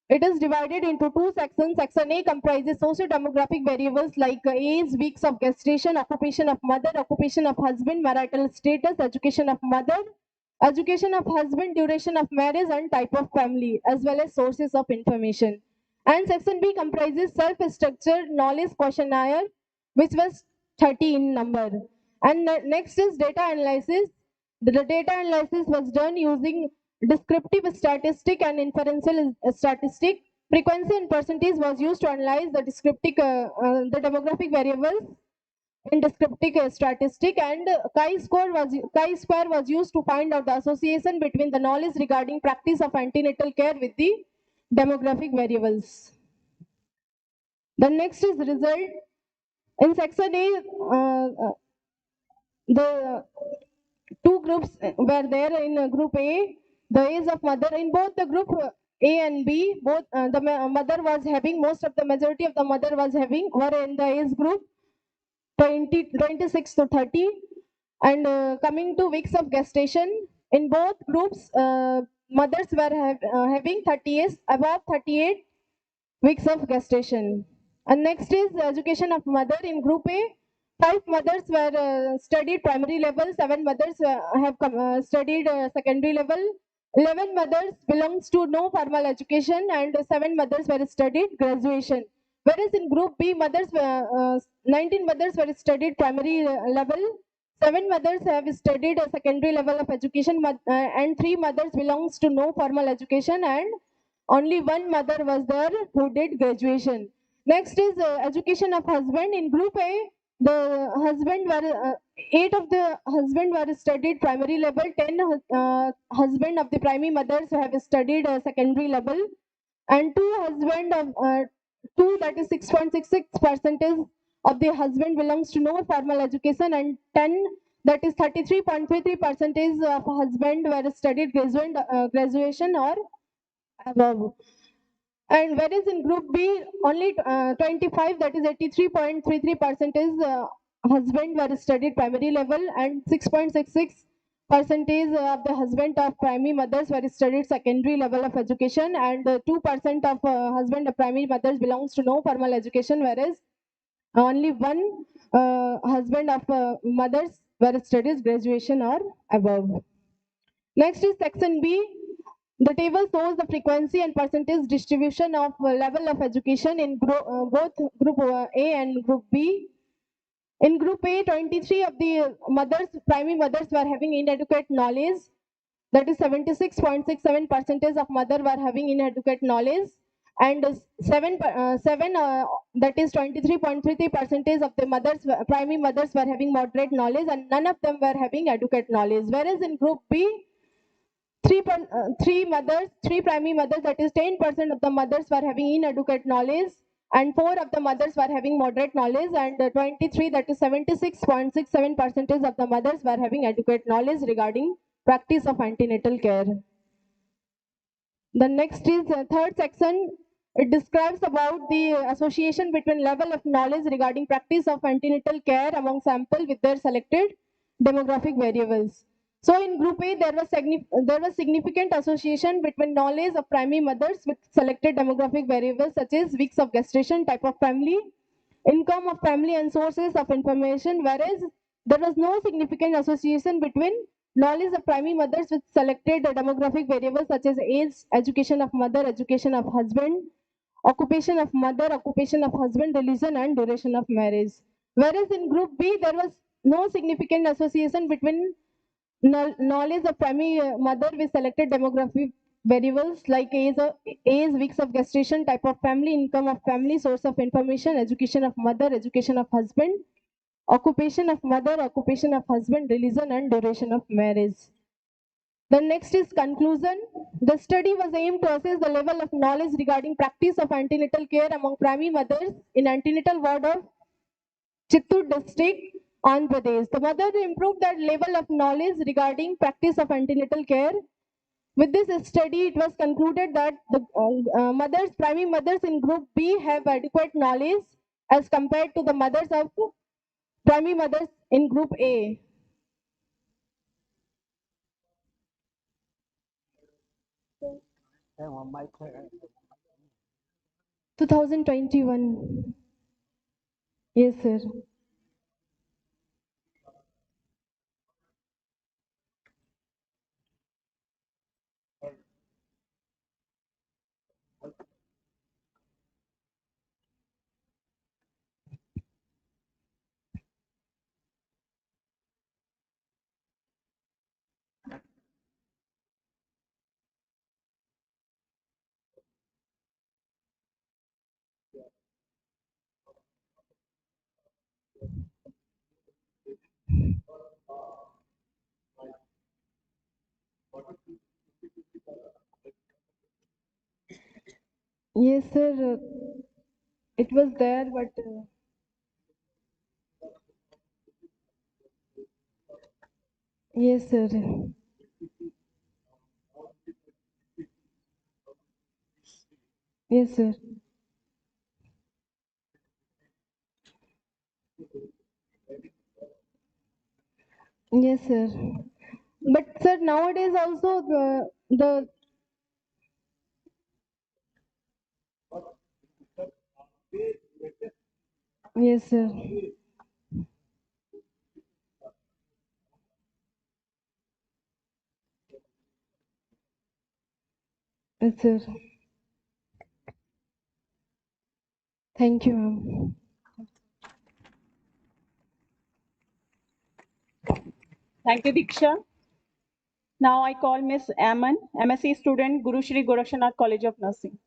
It is divided into two sections. Section A comprises socio-demographic variables like age, weeks of gestation, occupation of mother, occupation of husband, marital status, education of mother, education of husband, duration of marriage, and type of family, as well as sources of information. And section B comprises self-structured knowledge questionnaire, which was 30 in number. And next is data analysis. The data analysis was done using descriptive statistic and inferential statistic. Frequency and percentage was used to analyze the descriptive, the demographic variables in descriptive statistic, and chi-square was used to find out the association between the knowledge regarding practice of antenatal care with the demographic variables. The next is result. In section A, the two groups were there. In group A, the age of mother in both the group A and B, both the mother was having, most of the majority of the mother was having, were in the age group 26 to 30. And coming to weeks of gestation, in both groups, mothers were having 38, above 38 weeks of gestation. And next is education of mother. In group A, 5 mothers were studied primary level, 7 mothers have studied secondary level, 11 mothers belongs to no formal education, and 7 mothers were studied graduation. Whereas in group B, 19 mothers were studied primary level, 7 mothers have studied a secondary level of education, and 3 mothers belongs to no formal education, and only 1 mother was there who did graduation. Next is education of husband. In group A, the husband were 8 of the husband were studied primary level, 10 husband of the primary mothers have studied secondary level, and 2 husband of 2, that is 6.66 percentage of the husband belongs to no formal education, and 10, that is 33.33 percentage of husband were studied graduation or above. And whereas in group B, only 25, that is 83.33 percentage husband were studied primary level, and 6.66 percentage of the husband of primary mothers were studied secondary level of education, and 2% of husband of primary mothers belongs to no formal education, whereas only 1 husband of mothers were studied graduation or above. Next is section B. The table shows the frequency and percentage distribution of level of education in both group A and group B. In group A, 23 of the mothers, primary mothers, were having inadequate knowledge. that is 76.67% of mother were having inadequate knowledge, and 7 that is 23.33% of the mothers, primary mothers, were having moderate knowledge, and none of them were having adequate knowledge. Whereas in group B, three primary mothers, that is 10% of the mothers were having inadequate knowledge, and 4 of the mothers were having moderate knowledge, and 23, that is 76.67% of the mothers were having adequate knowledge regarding practice of antenatal care. The next is third section. It describes about the association between level of knowledge regarding practice of antenatal care among sample with their selected demographic variables. So in group A, there was significant association between knowledge of primary mothers with selected demographic variables such as weeks of gestation, type of family, income of family, and sources of information, whereas there was no significant association between knowledge of primary mothers with selected demographic variables such as age, education of mother, education of husband, occupation of mother, occupation of husband, religion, and duration of marriage. Whereas in group B, there was no significant association between knowledge of primary mother with selected demographic variables like age, weeks of gestation, type of family, income of family, source of information, education of mother, education of husband, occupation of mother, occupation of husband, religion, and duration of marriage. The next is conclusion. The study was aimed to assess the level of knowledge regarding practice of antenatal care among primary mothers in antenatal ward of Chittoor district, Andhra Pradesh. The mother improved their level of knowledge regarding practice of antenatal care. With this study, it was concluded that the primary mothers in group B have adequate knowledge as compared to the mothers of primary mothers in group A. 2021. Yes, sir. Yes, sir. It was there, but yes, sir. Yes, sir. Yes, sir. But sir, nowadays also the yes, sir. Yes, sir. Thank you, ma'am. Thank you, Diksha. Now I call Miss Aman, MSc student, Guru Shri Gorakshnath College of Nursing.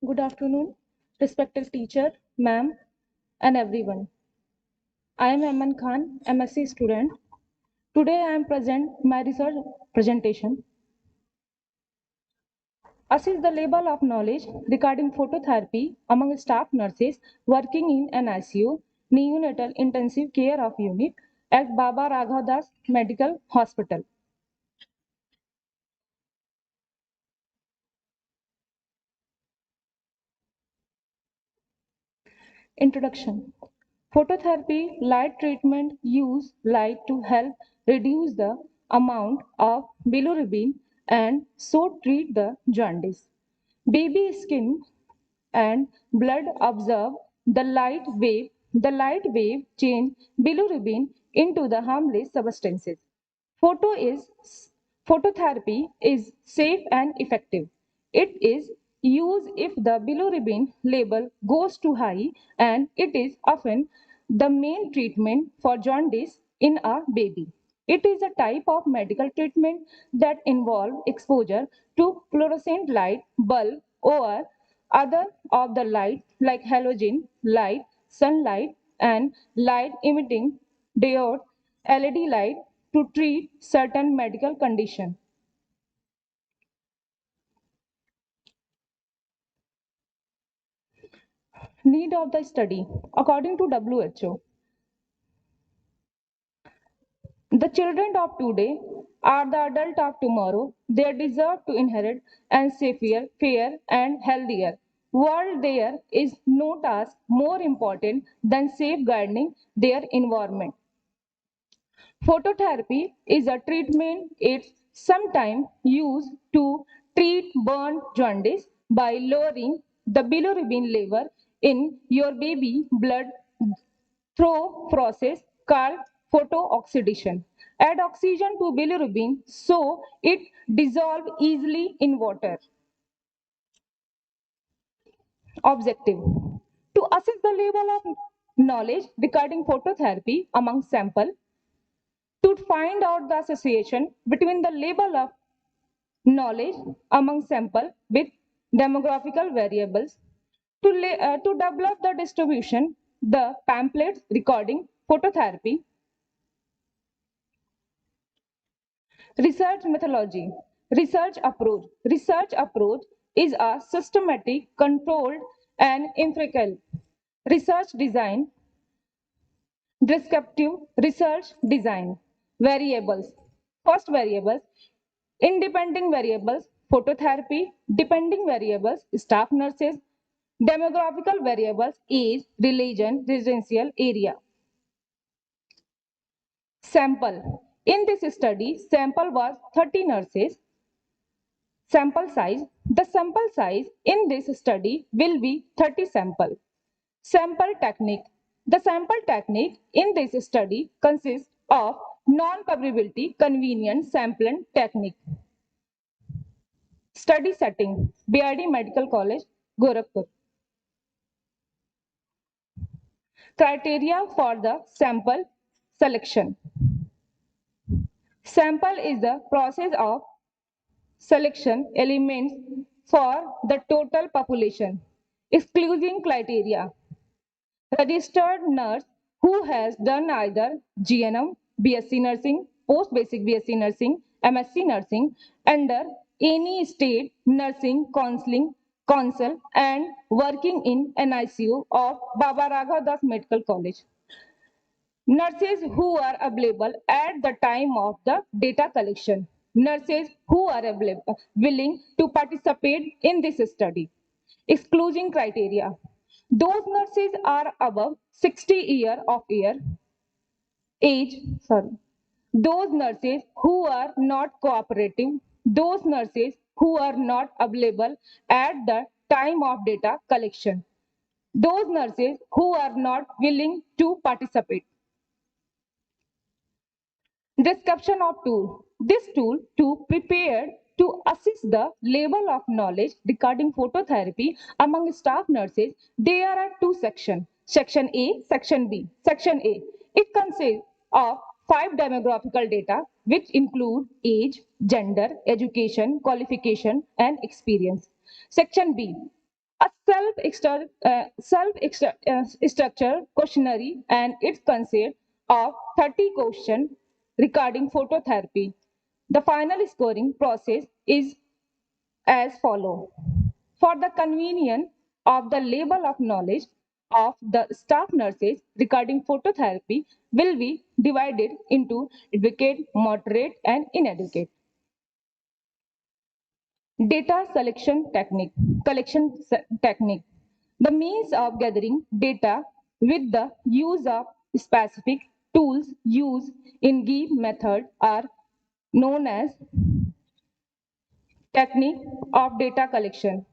Good afternoon, respected teacher, ma'am, and everyone. I am Aman Khan, MSc student. Today I am present my research presentation. Assess the level of knowledge regarding phototherapy among staff nurses working in an ICU, neonatal intensive care of unit at Baba Raghav Das Medical Hospital. Introduction. Phototherapy light treatment use light to help reduce the amount of bilirubin and so treat the jaundice. Baby skin and blood absorb the light wave change bilirubin into the harmless substances. Photo is Phototherapy is safe and effective. It is used if the bilirubin level goes too high, and it is often the main treatment for jaundice in a baby. It is a type of medical treatment that involves exposure to fluorescent light bulb or other of the light like halogen light, sunlight, and light emitting diode LED light to treat certain medical condition. Need of the study. According to WHO, the children of today are the adult of tomorrow. They deserve to inherit and safer, fair, and healthier world. There is no task more important than safeguarding their environment. Phototherapy is a treatment. It's sometimes used to treat burn jaundice by lowering the bilirubin level in your baby blood through process called photooxidation. Add oxygen to bilirubin so it dissolves easily in water. Objective: to assess the level of knowledge regarding phototherapy among sample, to find out the association between the level of knowledge among sample with demographical variables, to develop the distribution, the pamphlets recording phototherapy. Research methodology. Research approach is a systematic, controlled, and empirical research design. Descriptive research design. Variables. First variables, independent variables, phototherapy, depending variables, staff nurses, demographical variables, age, religion, residential area. Sample. In this study, sample was 30 nurses. Sample size. The sample size in this study will be 30 sample. Sample technique. The sample technique in this study consists of non-comparability convenient sampling technique. Study setting, BRD Medical College, Gorakhpur. Criteria for the sample selection. Sample is the process of selection elements for the total population. Excluding criteria. Registered nurse who has done either GNM, BSc Nursing, Post Basic BSc Nursing, MSc Nursing under any state nursing council and working in NICU of Baba Raghav Das Medical College. Nurses who are available at the time of the data collection. Nurses who are willing to participate in this study. Exclusion criteria. Those nurses are above 60 year of age. Those nurses who are not cooperative. Those nurses who are not available at the time of data collection. Those nurses who are not willing to participate. Description of tool. This tool to prepare to assess the level of knowledge regarding phototherapy among staff nurses. There are two sections. Section A, Section B. Section A. It consists of 5 demographical data which include age, gender, education, qualification, and experience. Section B. A self-structure questionnaire and it consists of 30 questions regarding phototherapy. The final scoring process is as follows. For the convenience of the level of knowledge of the staff nurses regarding phototherapy will be divided into educate, moderate, and inadequate. Data selection technique, collection technique. The means of gathering data with the use of specific tools used in GIVE method are known as technique of data collection.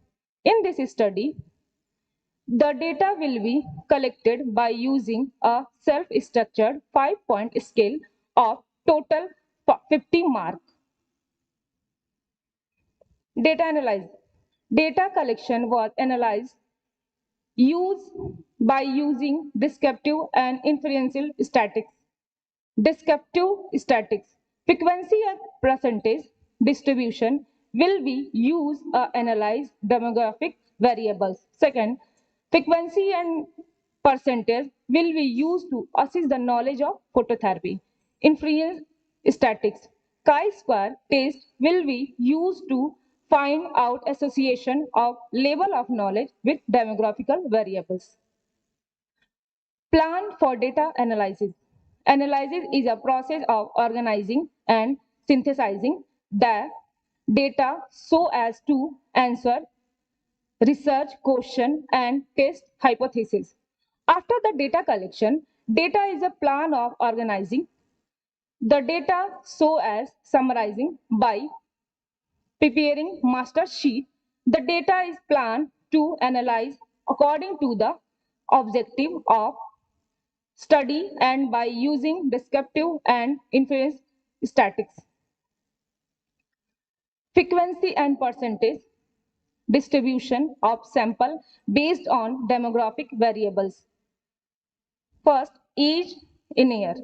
In this study, the data will be collected by using a self-structured 5-point scale of total 50 mark. Data analysis. Data collection was analyzed by using descriptive and inferential statistics. Descriptive statistics. Frequency and percentage distribution will be used to analyze demographic variables. Second, frequency and percentage will be used to assess the knowledge of phototherapy. Inference statistics. Chi-square test will be used to find out association of level of knowledge with demographical variables. Plan for data analysis. Analysis is a process of organizing and synthesizing the data so as to answer research question and test hypothesis. After the data collection, data is a plan of organizing the data so as summarizing by preparing master sheet. The data is planned to analyze according to the objective of study and by using descriptive and inference statistics. Frequency and percentage distribution of sample based on demographic variables. First, age in year.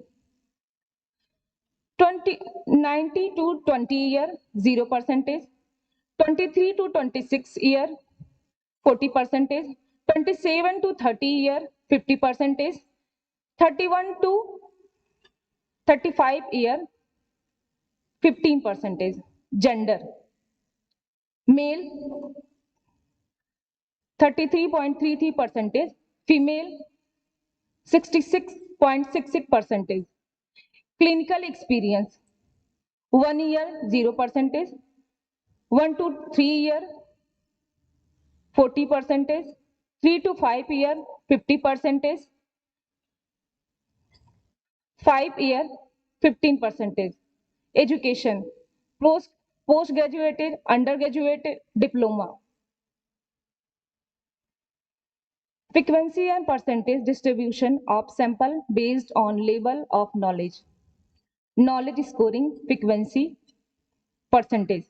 90 to 20 year, 0%. 23 to 26 year, 40%. 27 to 30 year, 50%. 31 to 35 year, 15%. Gender. Male 33.33%, female 66.66%. Clinical experience 1 year 0%, 1 to 3 year 40%, 3 to 5 year 50%, 5 year 15%. Education postgraduate, undergraduate, diploma. Frequency and percentage distribution of sample based on level of knowledge. Knowledge scoring, frequency, percentage.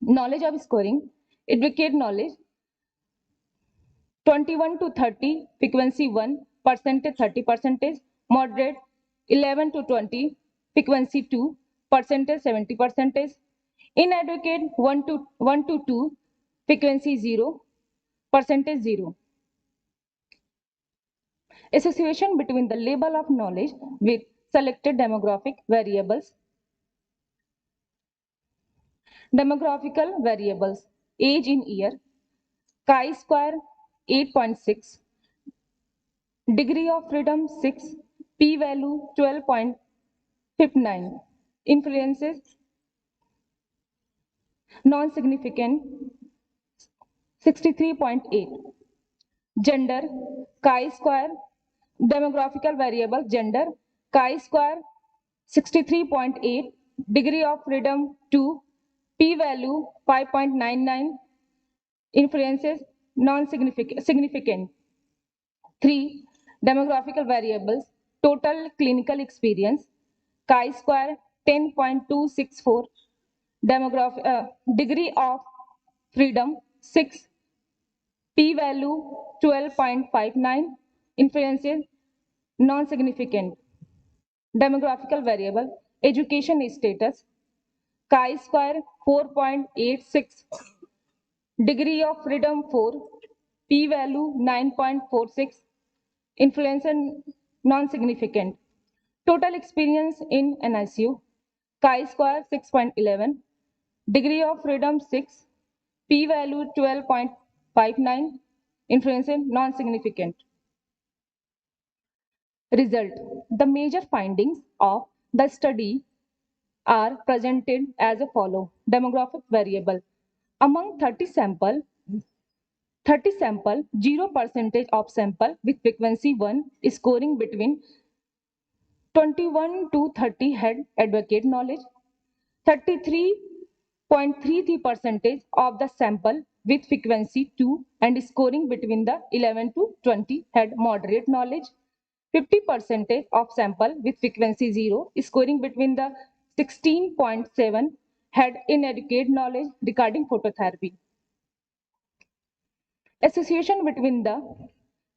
Knowledge of scoring, educate knowledge, 21 to 30, frequency 1, percentage 30%, moderate 11 to 20, frequency 2, percentage 70%, inadequate 1 to 2, frequency 0, percentage 0. Association between the level of knowledge with selected demographic variables. Demographical variables, age in year, chi-square 8.6, degree of freedom 6, p-value 12.59, influences non-significant 63.8, gender, chi-square, demographical variable, gender, chi-square 63.8, degree of freedom 2, p-value 5.99, influences non-significant. 3. Demographical variables, total clinical experience, chi-square 10.264, degree of freedom 6, p-value 12.59, influences non-significant. Demographical variable, education status, chi-square 4.86, degree of freedom 4, p-value 9.46, influence and non-significant. Total experience in NICU, chi-square 6.11, degree of freedom 6, p-value 12.59, influence and non-significant. Result. The major findings of the study are presented as follows. Demographic variable. Among 30 sample, 30 sample, 0% of sample with frequency 1 scoring between 21 to 30 had advocate knowledge. 33.33% of the sample with frequency 2 and scoring between the 11 to 20 had moderate knowledge. 50% of sample with frequency 0 scoring between the 16.7 had inadequate knowledge regarding phototherapy. Association between the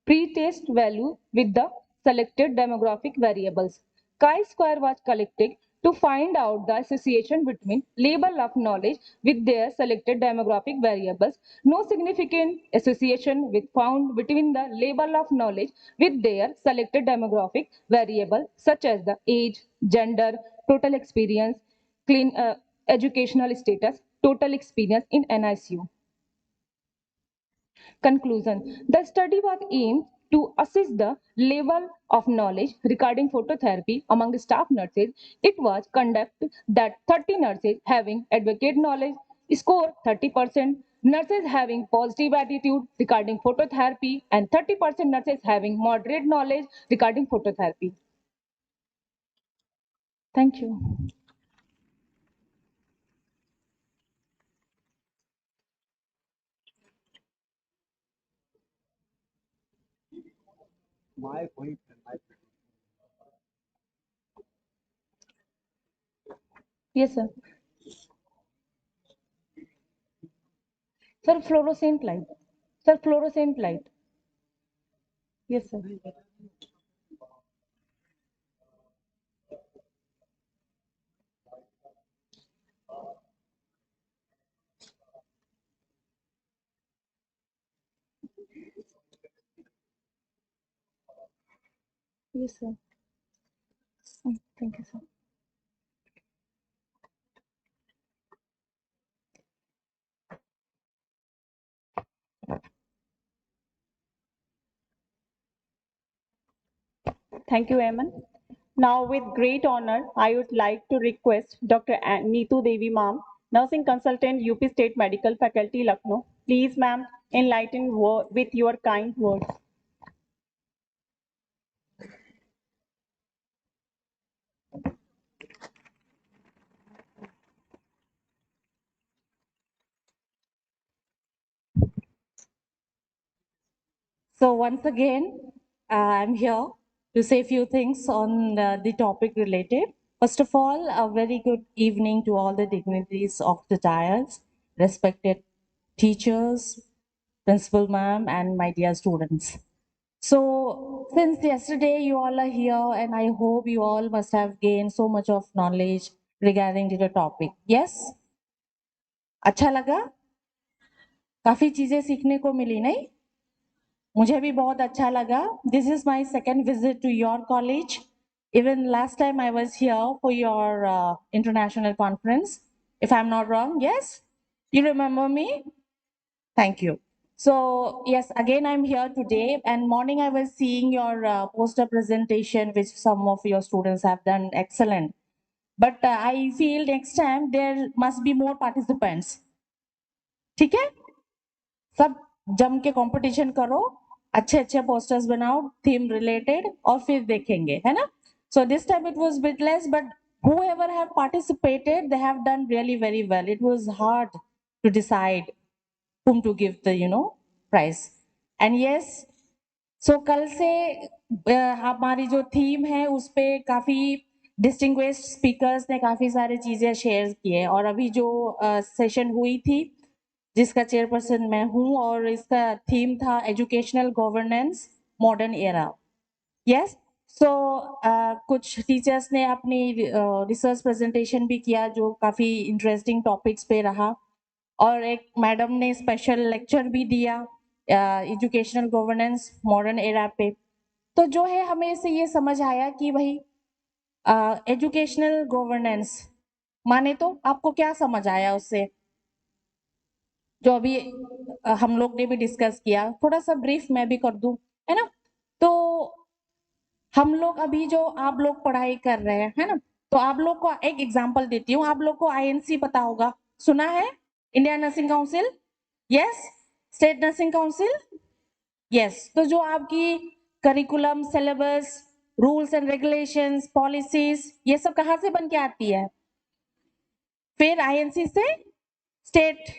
pre-test value with the selected demographic variables. Chi-square was collected to find out the association between level of knowledge with their selected demographic variables. No significant association was found between the level of knowledge with their selected demographic variable such as the age, gender, total experience, educational status, total experience in NICU. Conclusion. The study was aimed to assess the level of knowledge regarding phototherapy among the staff nurses. It was conducted that 30 nurses having advocate knowledge score 30%, nurses having positive attitude regarding phototherapy, and 30% nurses having moderate knowledge regarding phototherapy. Thank you. Yes, sir. Sir, fluorescent light. Sir, fluorescent light. Yes, sir. Yes, sir. Thank you, sir. Thank you, Eamon. Now, with great honor, I would like to request Dr. Neetu Devi Ma'am, Nursing Consultant, UP State Medical Faculty, Lucknow. Please, ma'am, enlighten with your kind words. So once again, I'm here to say a few things on the topic related. First of all, a very good evening to all the dignitaries of the dais, respected teachers, principal ma'am, and my dear students. So since yesterday you all are here, and I hope you all must have gained so much of knowledge regarding to the topic. Yes? अच्छा लगा? काफी चीजें सीखने को मिली नहीं? मुझे भी बहुत अच्छा लगा. This is my second visit to your college. Even last time I was here for your international conference, if I'm not wrong. Yes? You remember me? Thank you. So yes, again I'm here today, and morning I was seeing your poster presentation, which some of your students have done excellent. But I feel next time there must be more participants. ठीक है? सब जम के competition करो, अच्छे अच्छे posters बनाओ theme related, और फिर देखेंगे, है ना? So this time it was bit less, but whoever have participated, they have done really very well. It was hard to decide whom to give the prize. And yes, so कल से हमारी जो theme है उस पे काफी distinguished speakers ने काफी सारी चीजें शेयर की है, और अभी जो सेशन हुई थी जिसका चेयरपर्सन मैं हूँ, और इसका थीम था educational governance modern era. Yes, so कुछ टीचर्स ने अपनी रिसर्च प्रेजेंटेशन भी किया जो काफी इंटरेस्टिंग टॉपिक्स पे रहा, और एक मैडम ने स्पेशल लेक्चर भी दिया एजुकेशनल गवर्नेंस मॉडर्न एरा पे. तो जो है हमें इससे ये समझ आया कि भाई एजुकेशनल गवर्नेंस माने तो आपको क्या समझ आया उससे, जो अभी हम लोग ने भी डिस्कस किया. थोड़ा सा ब्रीफ मैं भी कर दूं, है ना? तो हम लोग अभी जो आप लोग पढ़ाई कर रहे हैं, है ना, तो आप लोग को एक एग्जांपल देती हूँ. आप लोग को आईएनसी पता होगा, सुना है? Indian nursing council. Yes, state nursing council, yes. तो जो आपकी curriculum, syllabus, rules and regulations, policies, ये सब कहाँ से बन के आती है? फिर आईएनसी से स्टेट,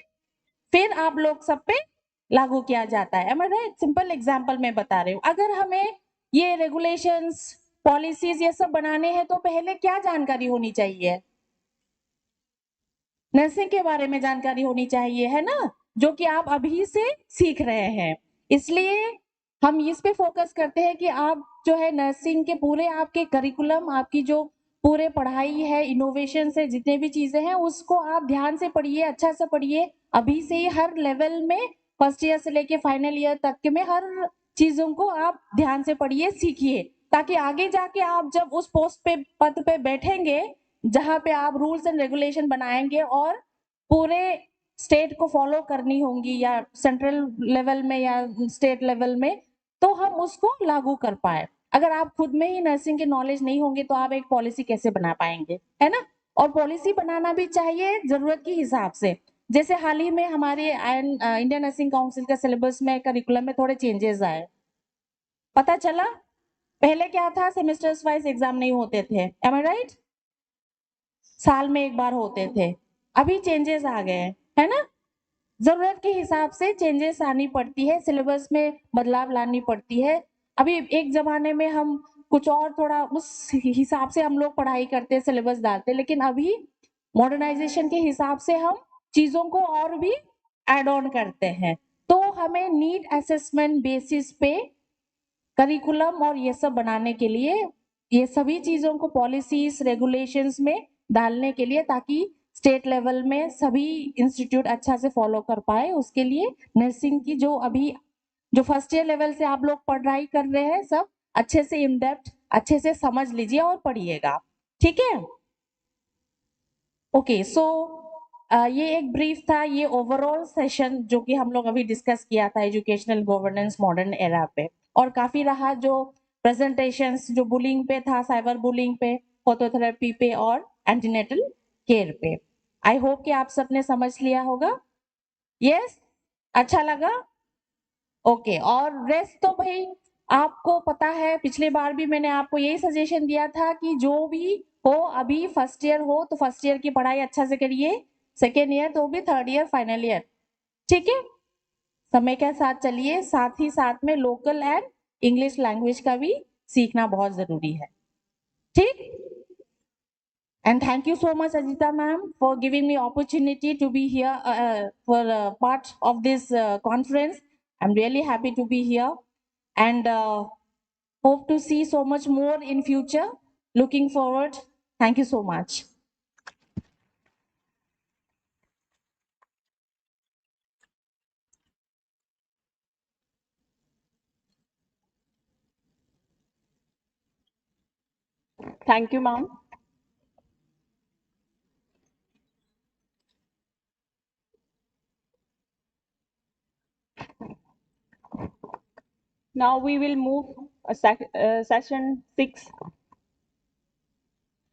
फिर आप लोग सब पे लागू किया जाता है। राइट? सिंपल एग्जांपल मैं बता रही हूँ। अगर हमें ये रेगुलेशंस, पॉलिसीज ये सब बनाने हैं तो पहले क्या जानकारी होनी चाहिए? नर्सिंग के बारे में जानकारी होनी चाहिए, है ना, जो कि आप अभी से सीख रहे हैं। इसलिए हम इस पे फोकस करते हैं कि आप जो है नर्सिंग के पूरे आपके करिकुलम, आपकी जो पूरे पढ़ाई है, इनोवेशन से जितने भी चीजें हैं उसको आप ध्यान से पढ़िए, अच्छा से पढ़िए। अभी से ही हर लेवल में, फर्स्ट ईयर से लेके फाइनल ईयर तक के में हर चीजों को आप ध्यान से पढ़िए, सीखिए, ताकि आगे जाके आप जब उस पोस्ट पे, पद पे बैठेंगे जहां पे आप रूल्स एंड रेगुलेशन बनाएंगे और पूरे स्टेट को फॉलो करनी होंगी या सेंट्रल लेवल में या स्टेट लेवल में, तो हम उसको लागू कर पाए। अगर आप खुद में ही नर्सिंग के नॉलेज नहीं होंगे तो आप एक पॉलिसी कैसे बना पाएंगे, है ना? और पॉलिसी बनाना भी चाहिए जरूरत के हिसाब से। जैसे हाल ही में हमारे इंडियन नर्सिंग काउंसिल का सिलेबस में, करिकुलम में थोड़े चेंजेस आए। पता चला पहले क्या था, सेमेस्टर्स वाइज एग्जाम नहीं होते थे, एम आई राइट? साल में एक बार होते थे। अभी चेंजेस आ गए, है ना? जरूरत के हिसाब से चेंजेस आनी पड़ती है, सिलेबस में बदलाव लानी पड़ती है। अभी एक जमाने में हम कुछ और थोड़ा उस हिसाब से हम लोग पढ़ाई करते, सिलेबस डालते, लेकिन अभी मॉडर्नाइजेशन के हिसाब से हम चीजों को और भी एड ऑन करते हैं। तो हमें नीड असेसमेंट बेसिस पे करिकुलम और ये सब बनाने के लिए, ये सभी चीजों को पॉलिसीज, रेगुलेशंस में डालने के लिए, ताकि स्टेट लेवल में सभी इंस्टीट्यूट अच्छा से फॉलो कर पाए, उसके लिए नर्सिंग की जो अभी जो फर्स्ट ईयर लेवल से आप लोग पढ़ाई कर रहे हैं, सब अच्छे से इन डेप्थ अच्छे से समझ लीजिए और पढ़िएगा, ठीक है? ओके, सो ये एक ब्रीफ था, ये ओवरऑल सेशन जो कि हम लोग अभी डिस्कस किया था एजुकेशनल गवर्नेंस मॉडर्न एरा पे, और काफी रहा जो प्रेजेंटेशंस, जो बुलिंग पे था, साइबर बुलिंग पे, फोटोथेरेपी पे और एंटीनेटल केयर पे। आई होप कि आप सबने समझ लिया होगा। यस, अच्छा लगा? ओके, और रेस्ट तो भाई आपको पता है, पिछली बार भी मैंने आपको यही सजेशन दिया था कि जो भी हो, अभी फर्स्ट ईयर हो तो फर्स्ट ईयर की पढ़ाई अच्छा से करिए, सेकेंड ईयर तो भी, थर्ड ईयर, फाइनल ईयर, ठीक है? समय के साथ चलिए, साथ ही साथ में लोकल एंड इंग्लिश लैंग्वेज का भी सीखना बहुत जरूरी है, ठीक? And thank you so much, Ajita ma'am, for giving me opportunity to be here for part of this conference. I'm really happy to be here, and hope to see so much more in future. Looking forward. Thank you so much. Thank you, ma'am. Now we will move session 6.